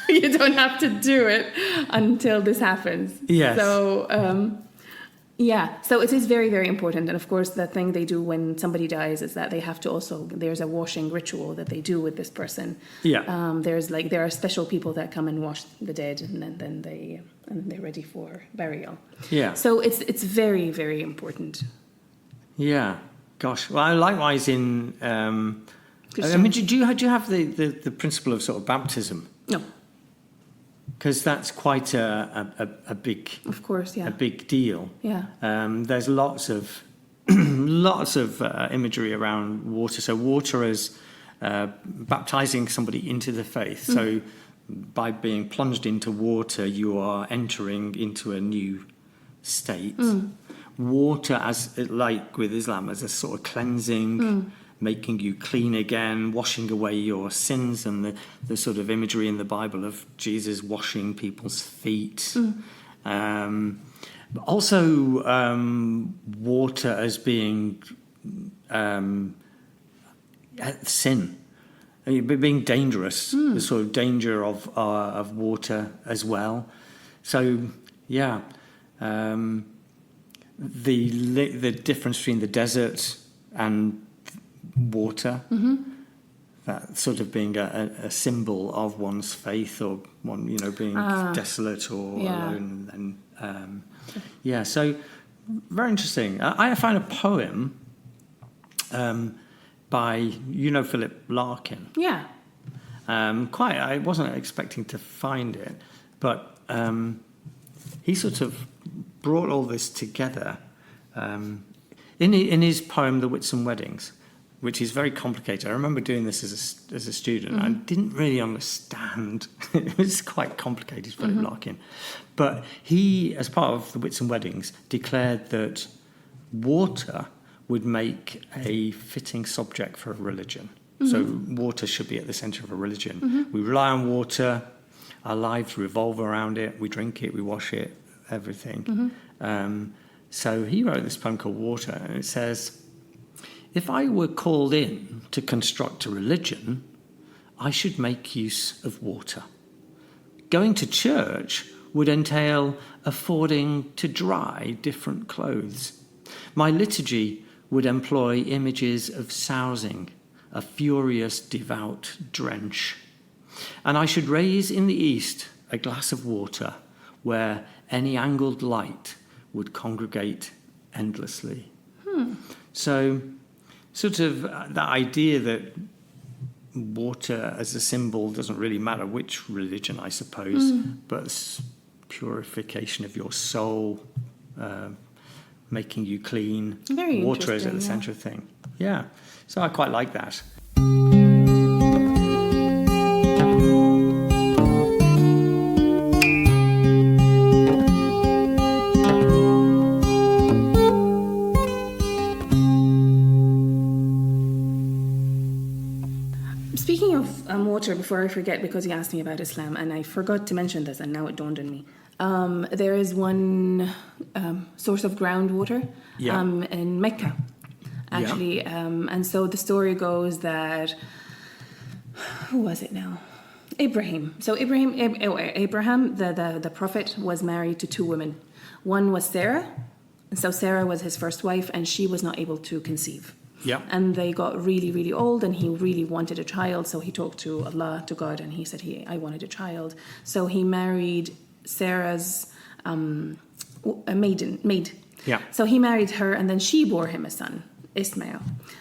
you don't have to do it until this happens. Yes. So... so it is very, very important. And of course, the thing they do when somebody dies is that they have to there's a washing ritual that they do with this person. Yeah. There are special people that come and wash the dead, and then they're ready for burial. Yeah. So it's very, very important. Yeah. Gosh. Well, likewise in... I mean, do you have the principle of sort of baptism? No. Because that's quite a big, Of course, yeah. a big deal. Yeah. There's lots of imagery around water. So water is baptizing somebody into the faith. So by being plunged into water, you are entering into a new state. Water, as like with Islam, as a sort of cleansing. Making you clean again, washing away your sins, and the sort of imagery in the Bible of Jesus washing people's feet. Also, water as being sin, being dangerous, the sort of danger of water as well. So, yeah, the difference between the desert and water, that sort of being a symbol of one's faith, or one, being desolate or alone, and so very interesting. I found a poem by Philip Larkin. Yeah. I wasn't expecting to find it, but he sort of brought all this together in his poem "The Whitsun Weddings," which is very complicated. I remember doing this as a student. I didn't really understand. It was quite complicated, Philip Larkin. But he, as part of the Whitsun Weddings, declared that water would make a fitting subject for a religion. So water should be at the centre of a religion. We rely on water. Our lives revolve around it. We drink it. We wash it. Everything. So he wrote this poem called "Water," and it says, "If I were called in to construct a religion, I should make use of water. Going to church would entail affording to dry different clothes. My liturgy would employ images of sousing, a furious devout drench. And I should raise in the east a glass of water where any angled light would congregate endlessly." So sort of the idea that water as a symbol doesn't really matter which religion, I suppose, but it's purification of your soul, making you clean. Very water is at the interesting, centre of thing. Yeah, so I quite like that. Speaking of water, before I forget, because you asked me about Islam, and I forgot to mention this, and now it dawned on me. There is one source of groundwater in Mecca, actually. And so the story goes that, who was it now? Abraham. So Abraham, the prophet, was married to two women. One was Sarah. And so Sarah was his first wife, and she was not able to conceive. Yeah. And they got really, really old, and he really wanted a child. So he talked to Allah, to God, and he said, I wanted a child. So he married Sarah's maid. Yeah. So he married her, and then she bore him a son, Ismail.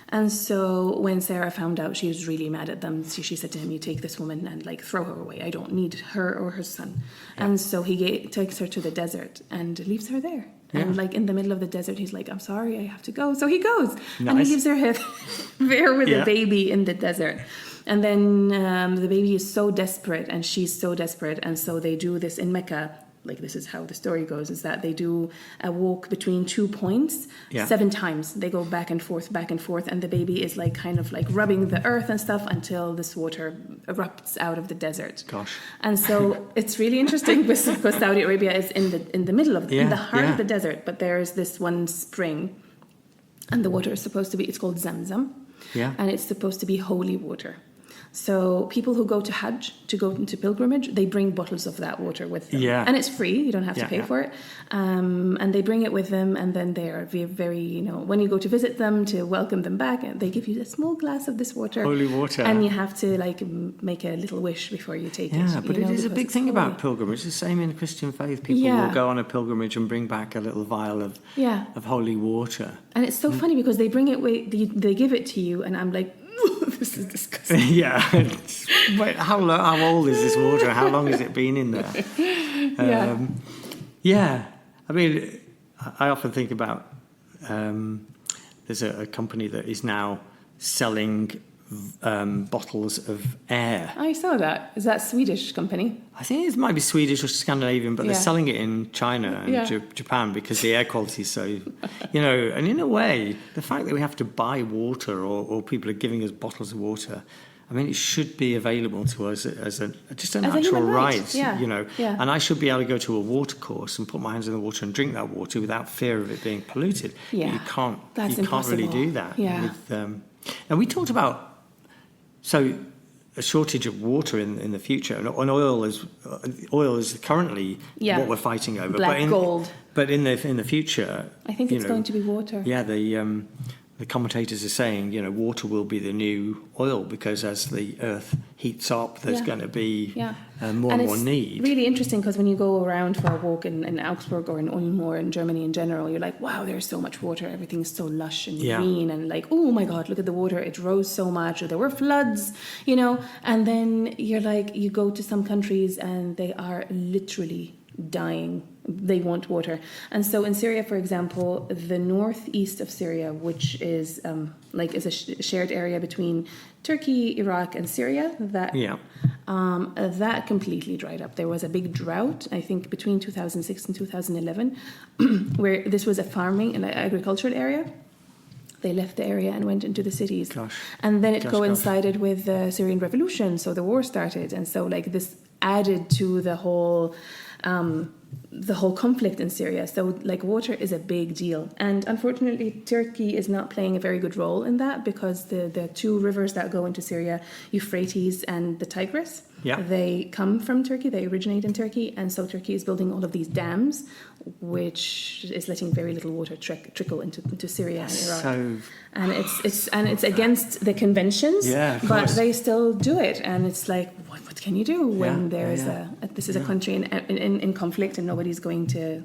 And so when Sarah found out, she was really mad at them. She said to him, "You take this woman and throw her away. I don't need her or her son." Yeah. And so he takes her to the desert and leaves her there. Yeah. And in the middle of the desert, he's like, "I'm sorry, I have to go." So he goes. Nice. And he leaves her there with a baby in the desert. And then the baby is so desperate, and she's so desperate. And so they do this in Mecca. This is how the story goes, is that they do a walk between 2 points 7 times. They go back and forth, and the baby is rubbing the earth and stuff until this water erupts out of the desert. Gosh. And so it's really interesting because Saudi Arabia is in the middle of in the heart of the desert, but there's this one spring, and the water is supposed to be, it's called Zamzam. Yeah. And it's supposed to be holy water. So people who go to Hajj, to go into pilgrimage, they bring bottles of that water with them. Yeah. And it's free. You don't have to pay for it. And they bring it with them. And then they are very, when you go to visit them, to welcome them back, they give you a small glass of this water. Holy water. And you have to make a little wish before you take it. Yeah, but it is a big thing about pilgrimage. It's the same in the Christian faith. People will go on a pilgrimage and bring back a little vial of holy water. And it's so funny because they bring it, they give it to you, and I'm like, this is disgusting. Yeah. Wait, how old is this water? How long has it been in there? Yeah. I mean, I often think about there's a company that is now selling bottles of air. I saw that. Is that a Swedish company? I think it might be Swedish or Scandinavian, but they're selling it in China and Japan because the air quality is so, and in a way, the fact that we have to buy water or people are giving us bottles of water, I mean, it should be available to us as just a As a natural human right, right, yeah, you know. yeah. And I should be able to go to a water course and put my hands in the water and drink that water without fear of it being polluted. Yeah, But you can't. that's you can't really impossible. do that. Yeah. With, and we talked about a shortage of water in the future, and oil is currently what we're fighting over. Black gold. But in the future, I think it's going to be water. Yeah, the commentators are saying, you know, water will be the new oil because as the earth heats up, there's going to be more and more need. It's really interesting because when you go around for a walk in Augsburg or in Ulm or in Germany in general, you're like, wow, there's so much water. Everything's so lush and green and like, oh my God, look at the water. It rose so much. Or there were floods, you know. And then you're like, you go to some countries and they are literally dying. They want water. And so in Syria, for example, the northeast of Syria, which is is a shared area between Turkey, Iraq, and Syria, that completely dried up. There was a big drought, I think, between 2006 and 2011, where this was a farming and agricultural area. They left the area and went into the cities. And then it coincided with the Syrian revolution, so the war started. And so like this added to the whole conflict in Syria. So like water is a big deal. And unfortunately, Turkey is not playing a very good role in that because the two rivers that go into Syria, Euphrates and the Tigris, they come from Turkey, they originate in Turkey. And so Turkey is building all of these dams, which is letting very little water trickle into Syria and Iraq. And it's against the conventions, but they still do it. And it's like, what can you do when there's this is a country in conflict and nobody's going to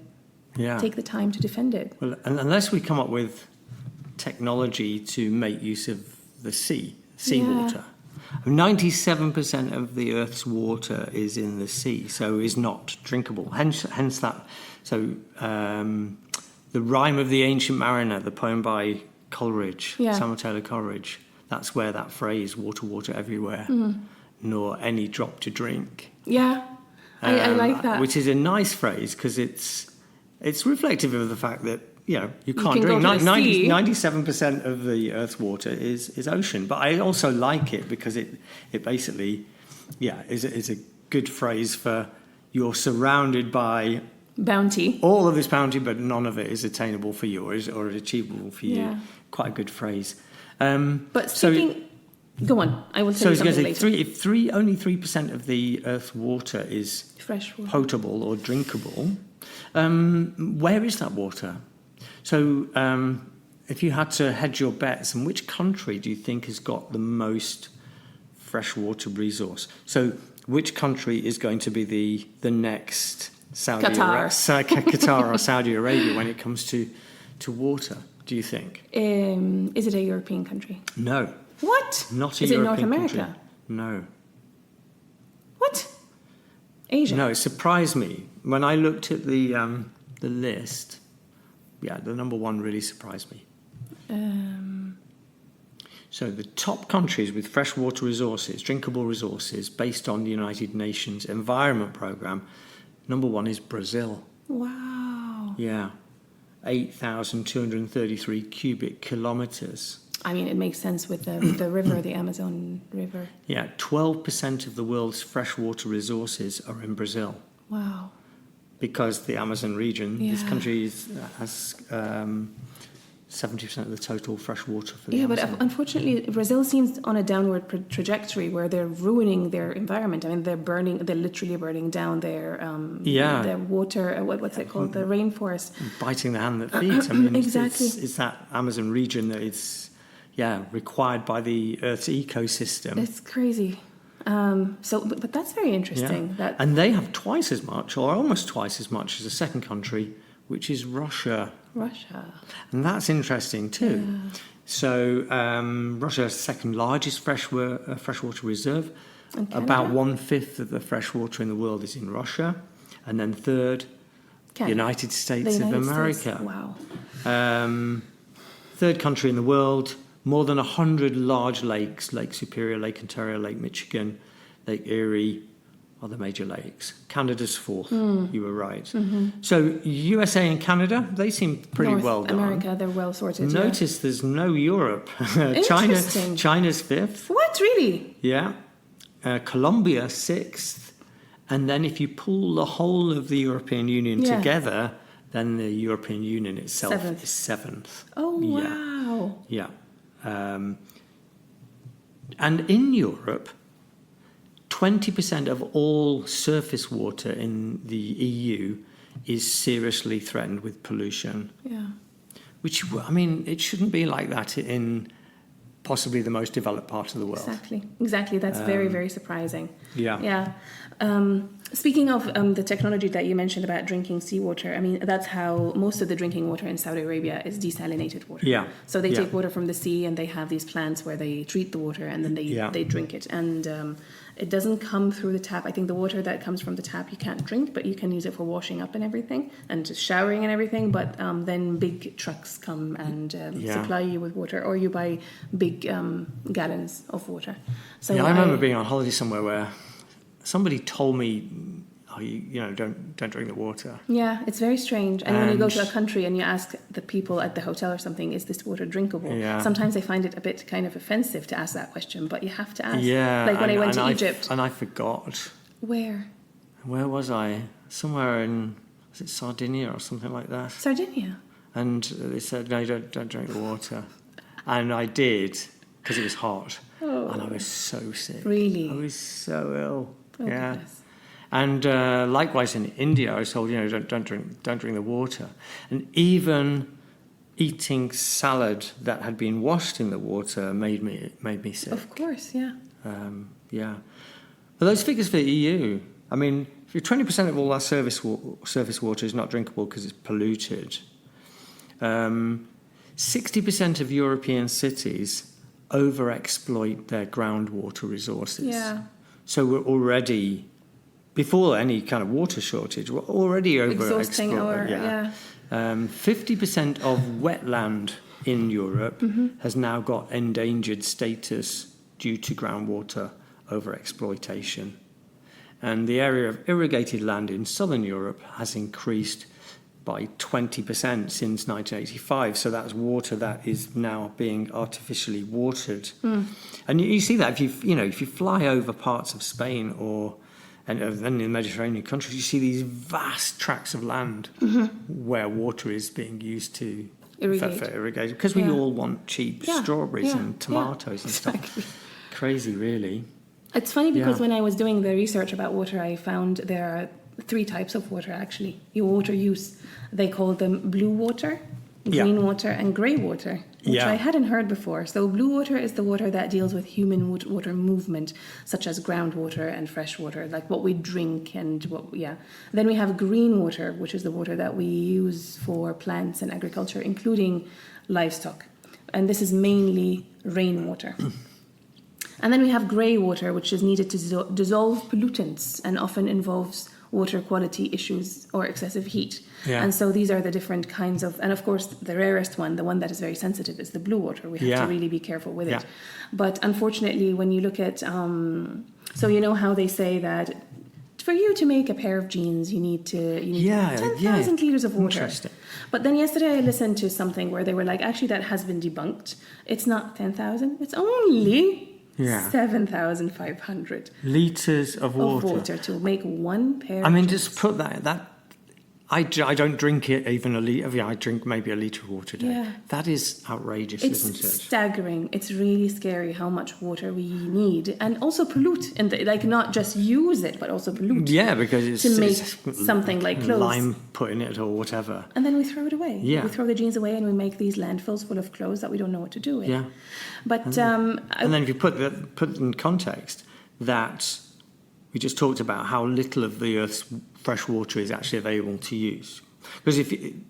take the time to defend it? Well, unless we come up with technology to make use of the seawater. 97% of the Earth's water is in the sea, so is not drinkable. Hence that. So the Rime of the Ancient Mariner, the poem by Coleridge, Samuel Taylor Coleridge, that's where that phrase, water, water everywhere, nor any drop to drink. Yeah, I like that. Which is a nice phrase because it's reflective of the fact that, you know, you can't can drink. 97% of the Earth's water is ocean. But I also like it because it basically, is a good phrase for you're surrounded by bounty. All of this bounty, but none of it is attainable for you or achievable for you. Yeah. Quite a good phrase. But speaking... Go on, I will tell you something later. If only 3% of the Earth's water is freshwater, potable or drinkable, where is that water? So if you had to hedge your bets, and which country do you think has got the most freshwater resource? So which country is going to be the next Qatar or Saudi Arabia when it comes to water, do you think? Is it a European country? No. What? Not a Is European it North America? country. No. What? Asia? No, it surprised me. When I looked at the list, the number one really surprised me. So the top countries with freshwater resources, drinkable resources, based on the United Nations Environment Programme, number one is Brazil. Wow. Yeah. 8,233 cubic kilometres. I mean, it makes sense with the river, the Amazon River. Yeah, 12% of the world's freshwater resources are in Brazil. Wow. Because the Amazon region, this country has 70% of the total freshwater for the Amazon. But unfortunately, Brazil seems on a downward trajectory where they're ruining their environment. I mean, they're literally burning down their water, what's it called, the rainforest. Biting the hand that feeds. I mean, exactly. It's that Amazon region that is, required by the Earth's ecosystem. It's crazy. But that's very interesting. Yeah. And they have twice as much, or almost twice as much, as a second country, which is Russia. And that's interesting too. Yeah. So Russia is the second largest freshwater reserve. About 1/5 of the freshwater in the world is in Russia. And then third, the United States of America. Wow. Third country in the world, more than 100 large lakes, Lake Superior, Lake Ontario, Lake Michigan, Lake Erie, are the major lakes. Canada's fourth. You were right. So USA and Canada, they seem pretty North well done. America, they're well sorted. Notice there's no Europe. Interesting. China's fifth. What, really? Yeah. Colombia sixth. And then if you pull the whole of the European Union together, then the European Union itself is seventh. Oh, wow. Yeah. And in Europe, 20% of all surface water in the EU is seriously threatened with pollution. Yeah. Which, I mean, it shouldn't be like that in possibly the most developed part of the world. Exactly. That's very, very surprising. Yeah. Yeah. Speaking of the technology that you mentioned about drinking seawater, I mean, that's how most of the drinking water in Saudi Arabia is desalinated water. Yeah. So they take water from the sea and they have these plants where they treat the water and then they drink it. And it doesn't come through the tap. I think the water that comes from the tap you can't drink, but you can use it for washing up and everything and just showering and everything. But then big trucks come and supply you with water, or you buy big gallons of water. So I remember being on holiday somewhere where somebody told me, don't drink the water. Yeah, it's very strange. And when you go to a country and you ask the people at the hotel or something, is this water drinkable? Yeah. Sometimes they find it a bit kind of offensive to ask that question, but you have to ask. Yeah. Like when I went to Egypt. And I forgot. Where? Where was I? Somewhere in, was it Sardinia or something like that? Sardinia? And they said, no, don't drink the water. And I did, because it was hot. Oh. And I was so sick. Really? I was so ill. Oh, yeah. Goodness. And likewise in India, I was told, don't drink the water. And even eating salad that had been washed in the water made me sick. Of course, yeah. Yeah. But those figures for the EU, I mean, if 20% of all our surface water is not drinkable because it's polluted, 60% of European cities overexploit their groundwater resources. Yeah. So we're already, before any kind of water shortage, we're already exhausting overexploiting. 50% of wetland in Europe has now got endangered status due to groundwater overexploitation. And the area of irrigated land in southern Europe has increased by 20% since 1985. So that's water that is now being artificially watered. And you see that if you fly over parts of Spain and then in the Mediterranean countries, you see these vast tracts of land where water is being used to for irrigation, because we all want cheap strawberries and tomatoes and stuff. Crazy, really. It's funny because when I was doing the research about water, I found there are 3 types of water, actually. Your water use. They call them blue water, green water, and grey water, which I hadn't heard before. So blue water is the water that deals with human water movement, such as groundwater and fresh water, like what we drink and Then we have green water, which is the water that we use for plants and agriculture, including livestock. And this is mainly rainwater. And then we have grey water, which is needed to dissolve pollutants and often involves water quality issues or excessive heat. Yeah. And so these are the different kinds of, and of course the rarest one, the one that is very sensitive, is the blue water. We have to really be careful with it. But unfortunately, when you look at, so you know how they say that for you to make a pair of jeans, you need 10,000 liters of water. Interesting. But then yesterday I listened to something where they were like, actually that has been debunked. It's not 10,000, it's only 7,500 liters of water to make one pair. I mean, just put that. I don't drink it even a litre. I drink maybe a litre of water a day. Yeah. That is outrageous, isn't it? It's staggering. It's really scary how much water we need, and also pollute, and not just use it, but also pollute. Yeah, because it's to make something like clothes. Lime put in it or whatever. And then we throw it away. Yeah. We throw the jeans away, and we make these landfills full of clothes that we don't know what to do with. Yeah. But and then if you put in context that we just talked about how little of the Earth's fresh water is actually available to use. Because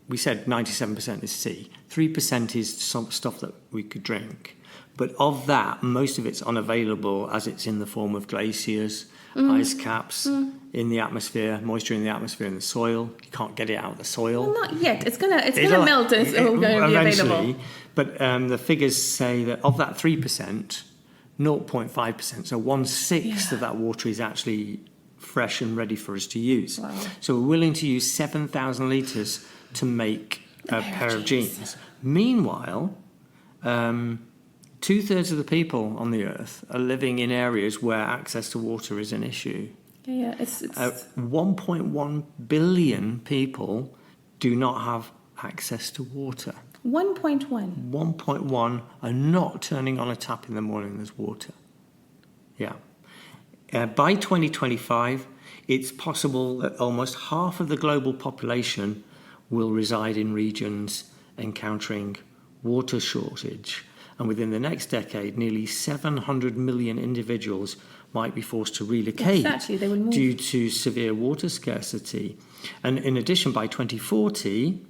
we said 97% is sea, 3% is some stuff that we could drink. But of that, most of it's unavailable as it's in the form of glaciers, ice caps in the atmosphere, moisture in the atmosphere and the soil. You can't get it out of the soil. Well, not yet. It's gonna melt and it's all going to be available. But the figures say that of that 3%, 0.5%, so 1/6 of that water is actually fresh and ready for us to use. Wow. So we're willing to use 7,000 litres to make a pair of jeans. Meanwhile, 2/3 of the people on the earth are living in areas where access to water is an issue. Yeah, it's 1.1 billion people do not have access to water. 1.1. 1.1 are not turning on a tap in the morning, there's water. Yeah. By 2025, it's possible that almost half of the global population will reside in regions encountering water shortage. And within the next decade, nearly 700 million individuals might be forced to relocate They will move. due to severe water scarcity. And in addition, by 2040,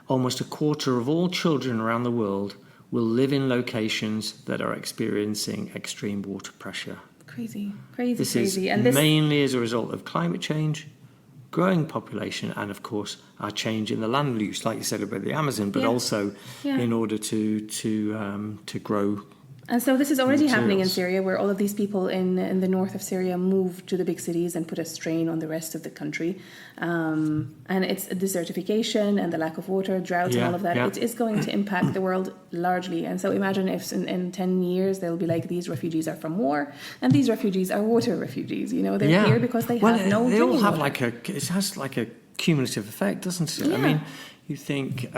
almost a quarter of all children around the world will live in locations that are experiencing extreme water pressure. Crazy. This is mainly as a result of climate change, growing population, and of course our change in the land use, like you said about the Amazon, but also in order to grow. And so this is already happening in materials. Syria, where all of these people in the north of Syria move to the big cities and put a strain on the rest of the country. And it's desertification and the lack of water, drought and all of that. It is going to impact the world largely. And so imagine if in 10 years they'll be like, these refugees are from war and these refugees are water refugees. You know, they're here because they have no they all drinking have water. it has like a cumulative effect, doesn't it? Yeah. I mean, you think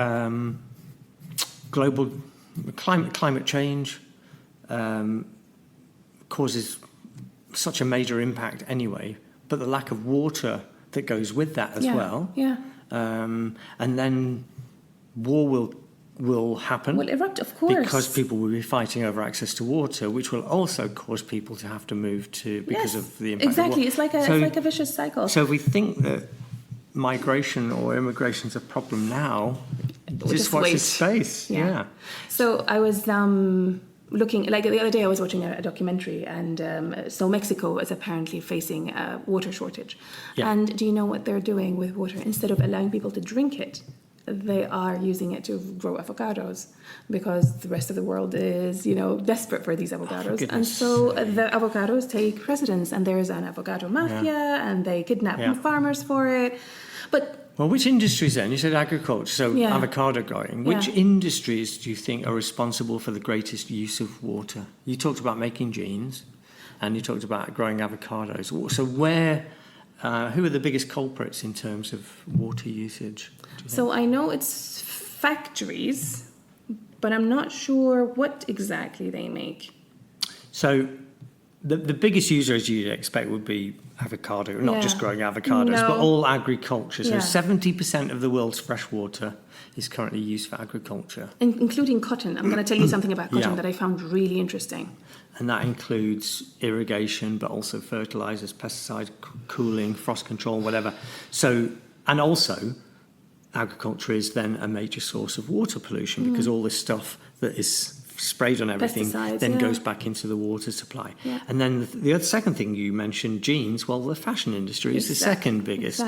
global climate change causes such a major impact anyway, but the lack of water that goes with that as well. Yeah. And then war will happen. Will erupt, of course. Because people will be fighting over access to water, which will also cause people to have to move to because of the impact. Exactly. Of water. It's like a vicious cycle. So if we think that migration or immigration is a problem now, just watch this space. Yeah. So I was looking, like the other day I was watching a documentary, and so Mexico is apparently facing a water shortage. Yeah. And do you know what they're doing with water? Instead of allowing people to drink it, they are using it to grow avocados, because the rest of the world is, desperate for these avocados. And so the avocados take precedence, and there's an avocado mafia, and they kidnap farmers for it. Well, which industries then? You said agriculture, so avocado growing. Which industries do you think are responsible for the greatest use of water? You talked about making jeans, and you talked about growing avocados. So who are the biggest culprits in terms of water usage? So I know it's factories, but I'm not sure what exactly they make. So the biggest user, as you'd expect, would be avocado, not just growing avocados, but all agriculture. So 70% of the world's fresh water is currently used for agriculture. Including cotton. I'm going to tell you something about cotton that I found really interesting. And that includes irrigation, but also fertilizers, pesticides, cooling, frost control, whatever. So, and also, agriculture is then a major source of water pollution, because all this stuff that is sprayed on everything then goes back into the water supply. Yeah. And then the other second thing you mentioned, jeans, well, the fashion industry is the second biggest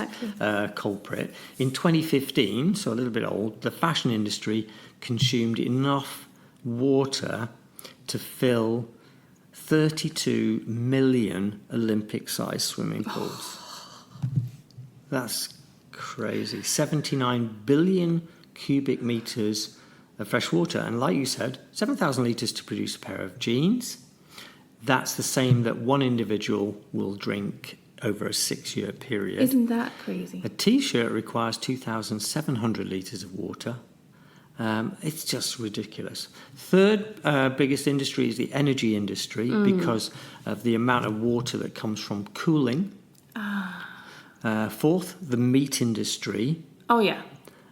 culprit. In 2015, so a little bit old, the fashion industry consumed enough water to fill 32 million Olympic-sized swimming pools. That's crazy. 79 billion cubic meters of fresh water. And like you said, 7,000 litres to produce a pair of jeans. That's the same that one individual will drink over a 6-year period. Isn't that crazy? A T-shirt requires 2,700 litres of water. It's just ridiculous. Third biggest industry is the energy industry, because of the amount of water that comes from cooling. Fourth, the meat industry. Oh, yeah.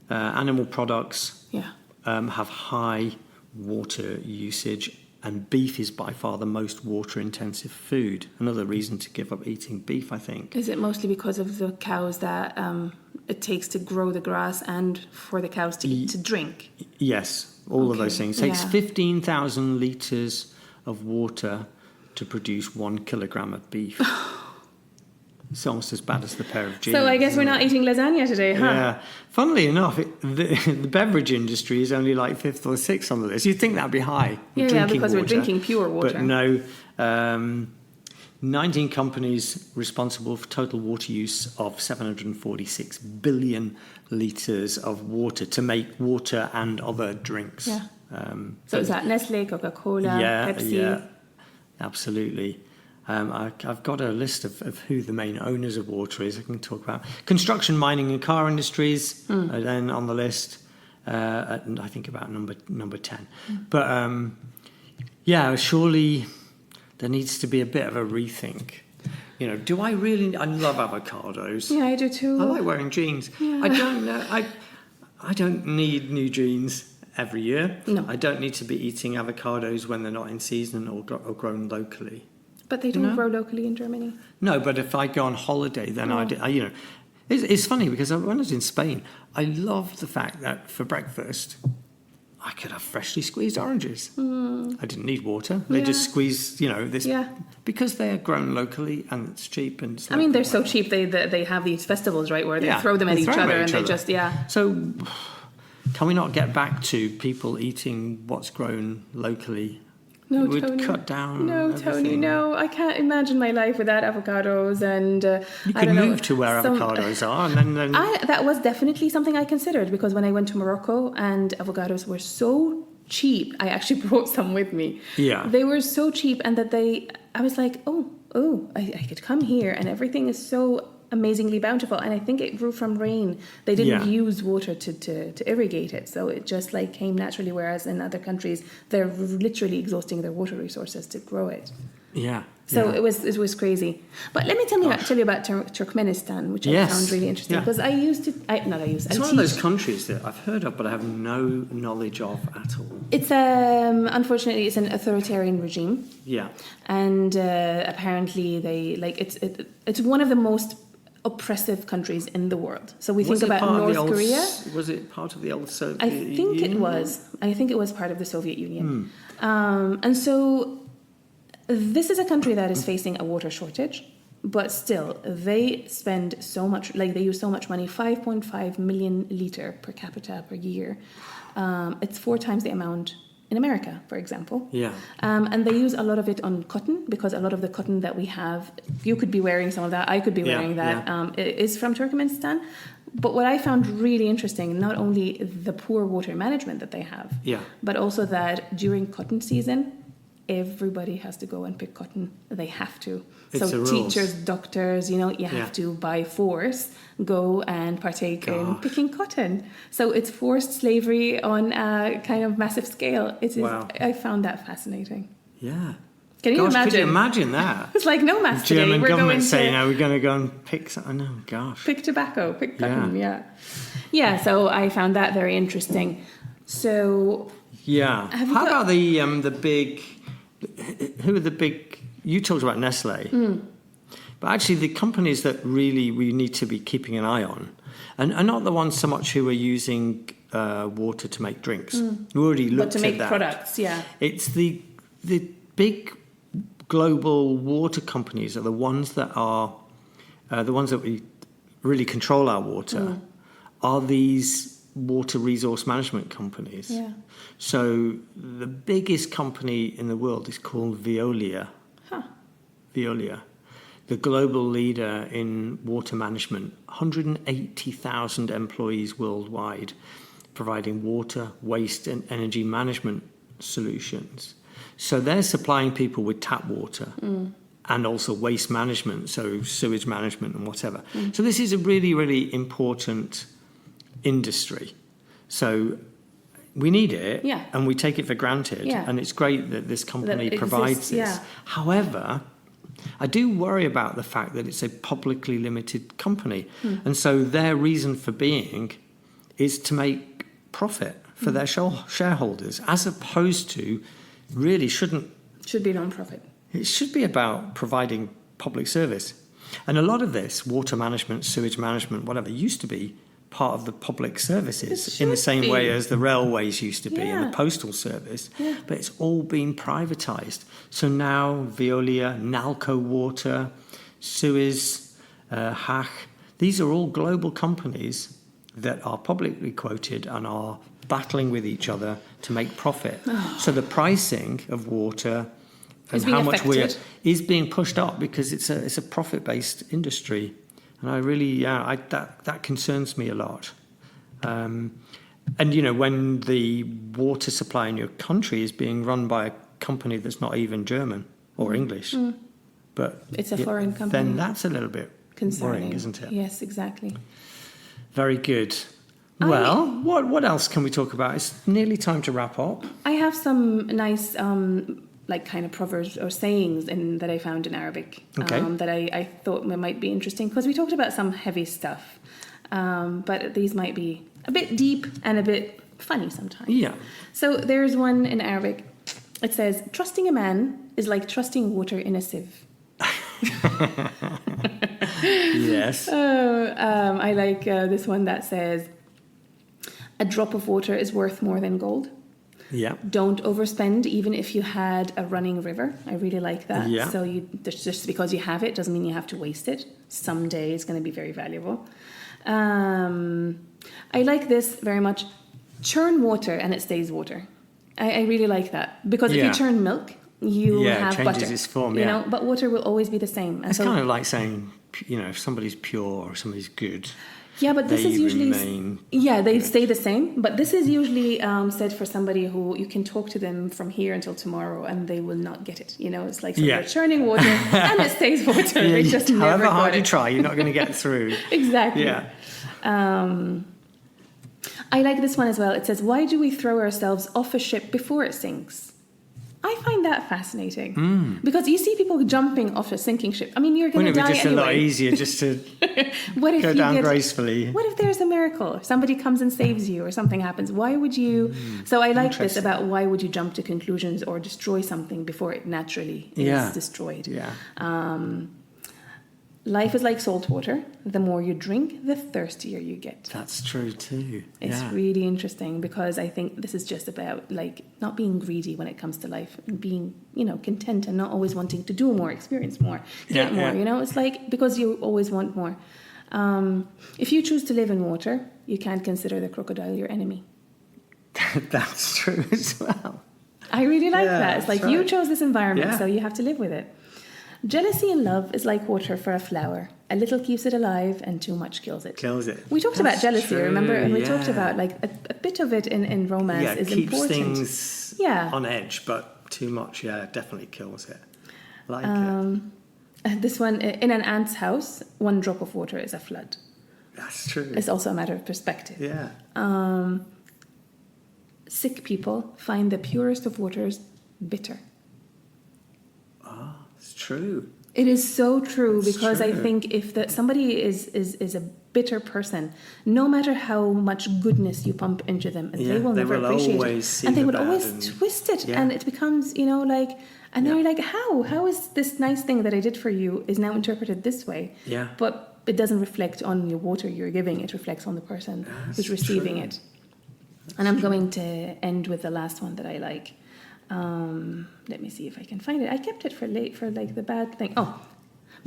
Animal products. Yeah. Have high water usage, and beef is by far the most water-intensive food. Another reason to give up eating beef, I think. Is it mostly because of the cows that it takes to grow the grass and for the cows to drink? Yes, all of those things. It takes 15,000 litres of water to produce 1 kilogram of beef. It's almost as bad as the pair of jeans. So I guess we're not eating lasagna today, huh? Yeah. Funnily enough, the beverage industry is only like 5th or 6th on the list. You'd think that'd be high. Yeah, because we're drinking pure water. But no. 19 companies responsible for total water use of 746 billion litres of water to make water and other drinks. Yeah. So is that Nestle, Coca-Cola, Pepsi? Yeah, absolutely. I've got a list of who the main owners of water is. I can talk about construction, mining, and car industries. Are then on the list. At, I think about number 10. But surely there needs to be a bit of a rethink. Do I really? I love avocados. Yeah, I do too. I like wearing jeans. Yeah. I don't know. I don't need new jeans every year. No. I don't need to be eating avocados when they're not in season or grown locally. But they don't grow locally in Germany. No, but if I go on holiday, then it's funny because when I was in Spain, I loved the fact that for breakfast, I could have freshly squeezed oranges. I didn't need water. They just squeezed, this because they're grown locally and it's cheap and. I mean, they're so cheap. They have these festivals, right, where they throw them at each other and they just So, can we not get back to people eating what's grown locally? No, it would Tony. cut down. No, everything. Tony, no. I can't imagine my life without avocados. And you could move to where avocados are, and then that was definitely something I considered, because when I went to Morocco and avocados were so cheap, I actually brought some with me. Yeah, they were so cheap, and that I was like, I could come here, and everything is so amazingly bountiful, and I think it grew from rain. They didn't use water to irrigate it, so it just came naturally, whereas in other countries they're literally exhausting their water resources to grow it. So it was crazy. But let me tell you about Turkmenistan, which I found really interesting, because it's one of those countries that I've heard of but I have no knowledge of at all. It's unfortunately it's an authoritarian regime. And apparently it's one of the most oppressive countries in the world. So we think about North Korea. Was it part of the old Soviet Union? I think it was part of the Soviet Union. And so this is a country that is facing a water shortage, but still they spend so much, they use so much money, 5.5 million litre per capita per year. It's 4 times the amount in America, for example. And they use a lot of it on cotton, because a lot of the cotton that we have, you could be wearing some of that, I could be wearing that, is from Turkmenistan. But what I found really interesting, not only the poor water management that they have, but also that during cotton season, everybody has to go and pick cotton. They have to. So teachers, doctors, you have to by force go and partake in picking cotton. So it's forced slavery on a kind of massive scale. It is. Wow. I found that fascinating. Yeah. Can you imagine? Could you imagine that? It's like no mass today. German government saying, "Now we're going to go and pick something." Oh gosh. Pick tobacco. Pick cotton. Yeah. So I found that very interesting. So. Yeah. How about the big? Who are the big? You talked about Nestle, but actually the companies that really we need to be keeping an eye on, and not the ones so much who are using water to make drinks. We already looked at that. But to make products, It's the big global water companies are the ones that we really control our water. Are these water resource management companies? So the biggest company in the world is called Veolia. Veolia, the global leader in water management, 180,000 employees worldwide, providing water, waste and energy management solutions. So they're supplying people with tap water and also waste management, so sewage management and whatever. So this is a really, really important industry. So we need it, and we take it for granted, and it's great that this company provides this. However, I do worry about the fact that it's a publicly limited company, and so their reason for being is to make profit for their shareholders, as opposed to should be non-profit. It should be about providing public service, and a lot of this water management, sewage management, whatever, used to be part of the public services in the same way as the railways used to be and the postal service, but it's all been privatized. So now Veolia, Nalco Water, Suez, Hach, these are all global companies that are publicly quoted and are battling with each other to make profit. So the pricing of water It's being how much affected. is being pushed up because it's a profit-based industry, and I really that concerns me a lot. And when the water supply in your country is being run by a company that's not even German or English, but It's a foreign company. then that's a little bit Concerning, worrying, isn't it? Yes, exactly. Very good. Well, what else can we talk about? It's nearly time to wrap up. I have some nice, kind of proverbs or sayings that I found in Arabic that I thought might be interesting because we talked about some heavy stuff, but these might be a bit deep and a bit funny sometimes. Yeah. So there's one in Arabic. It says, "Trusting a man is like trusting water in a sieve." Yes. I like this one that says, "A drop of water is worth more than gold." Yeah. Don't overspend even if you had a running river. I really like that. Yeah. So just because you have it doesn't mean you have to waste it. Someday it's going to be very valuable. I like this very much. Churn water and it stays water. I really like that because if you churn milk, you have it changes butter. its form. You know, but water will always be the same. And it's kind of like saying, if somebody's pure or somebody's good. Yeah, but this is usually they stay the same. But this is usually said for somebody who you can talk to them from here until tomorrow, and they will not get it. It's like you're churning water and it stays water. They just never however hard got you it. try, you're not going to get through. Exactly. Yeah. I like this one as well. It says, "Why do we throw ourselves off a ship before it sinks?" I find that fascinating because you see people jumping off a sinking ship. I mean, you're going to die Wouldn't it be just anyway. a lot easier just to What if go you down gracefully? What if there's a miracle? If somebody comes and saves you or something happens, why would you? So I like this about why would you jump to conclusions or destroy something before it naturally is destroyed. Yeah. Life is like salt water. The more you drink, the thirstier you get. That's true too. It's really interesting because I think this is just about not being greedy when it comes to life and being, content and not always wanting to do more, experience more, get more. It's like because you always want more. If you choose to live in water, you can't consider the crocodile your enemy. That's true as well. I really like that. It's like you chose this environment, Yeah. so you have to live with it. Jealousy in love is like water for a flower. A little keeps it alive and too much kills it. We talked about jealousy, remember? And we talked about a bit of it in romance is keeps important. Things on edge, but too much, definitely kills it. Like it. This one, in an ant's house, one drop of water is a flood. That's true. It's also a matter of perspective. Yeah. Sick people find the purest of waters bitter. It's true. It is so true because true. I think if somebody is a bitter person, no matter how much goodness you pump into them, they will never appreciate it. And they would always twist it and it becomes, and they're like, how is this nice thing that I did for you is now interpreted this way? Yeah. But it doesn't reflect on your water you're giving, it reflects on the person who's receiving it. And I'm going to end with the last one that I like. Let me see if I can find it. I kept it for the bad thing. Oh,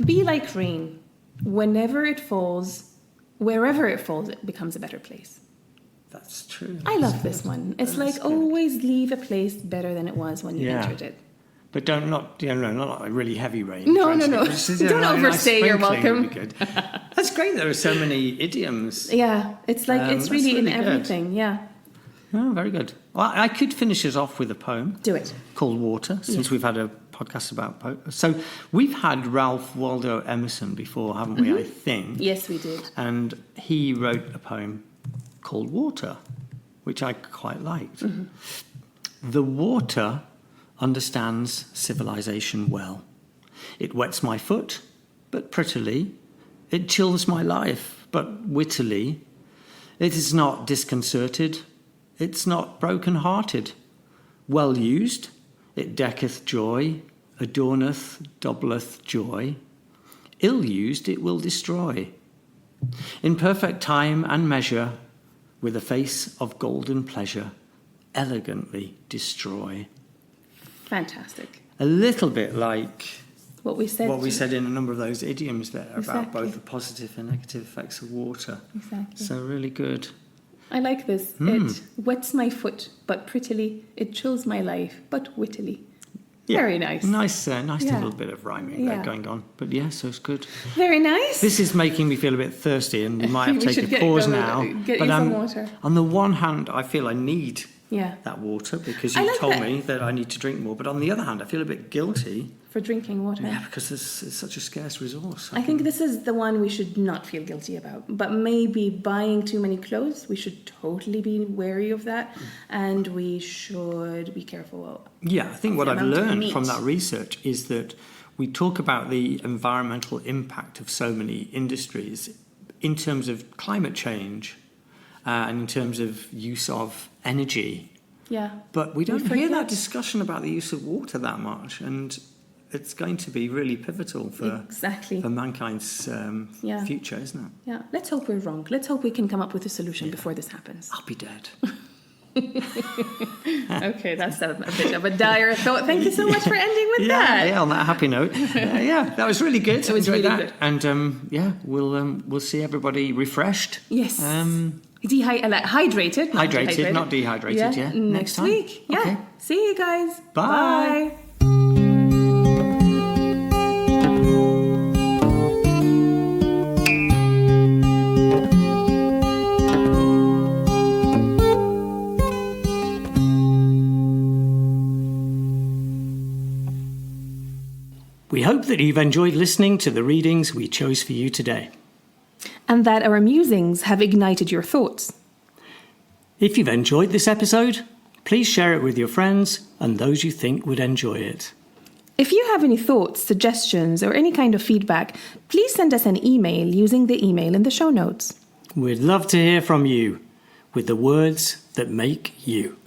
be like rain. Whenever it falls, wherever it falls, it becomes a better place. That's true. I love this one. It's always leave a place better than it was when you entered it. But not like really heavy rain. No. Don't overstay your welcome. Would be good. That's great. There are so many idioms. Yeah, it's it's really in everything. Good. Yeah. Oh, very good. Well, I could finish us off with a poem. Do it. Called Water, since we've had a podcast about poems. So we've had Ralph Waldo Emerson before, haven't we, I think? Yes, we did. And he wrote a poem called Water, which I quite liked. Mm-hmm. The water understands civilization well. It wets my foot, but prettily. It chills my life, but wittily. It is not disconcerted. It's not broken-hearted. Well used, it decketh joy, adorneth, doubleth joy. Ill used, it will destroy. In perfect time and measure, with a face of golden pleasure, elegantly destroy. Fantastic. A little bit like what we said in a number of those idioms there about both the positive and negative effects of water. Exactly. So really good. I like this. It wets my foot, but prettily. It chills my life, but wittily. Very nice. Nice Yeah. little bit of rhyming there Yeah. going on. But yeah, so it's good. Very nice. This is making me feel a bit thirsty, and we might have to We take should a pause go- now. get But you some water. on the one hand, I feel I need Yeah. that water because I you like told that. me that I need to drink more. But on the other hand, I feel a bit guilty. For drinking water. Yeah, because it's such a scarce resource. I think this is the one we should not feel guilty about. But maybe buying too many clothes, we should totally be wary of that. And we should be careful. Yeah, I think what the I've amount of learned meat. from that research is that we talk about the environmental impact of so many industries in terms of climate change and in terms of use of energy. Yeah. But we don't hear forget. that discussion about the use of water that much. And it's going to be really pivotal for mankind's Yeah. future, isn't it? Yeah. Let's hope we're wrong. Let's hope we can come up with a solution before this happens. I'll be dead. Okay, that's a bit of a dire thought. Thank you so much for ending with that. Yeah, on that happy note. Yeah, that was really good. It was Enjoyed really that. good. And we'll see everybody refreshed. Yes. Hydrated. Hydrated, not dehydrated, yeah. Next time. week. Yeah. Okay. See you guys. Bye. Bye. We hope that you've enjoyed listening to the readings we chose for you today. And that our musings have ignited your thoughts. If you've enjoyed this episode, please share it with your friends and those you think would enjoy it. If you have any thoughts, suggestions, or any kind of feedback, please send us an email using the email in the show notes. We'd love to hear from you with the words that make you.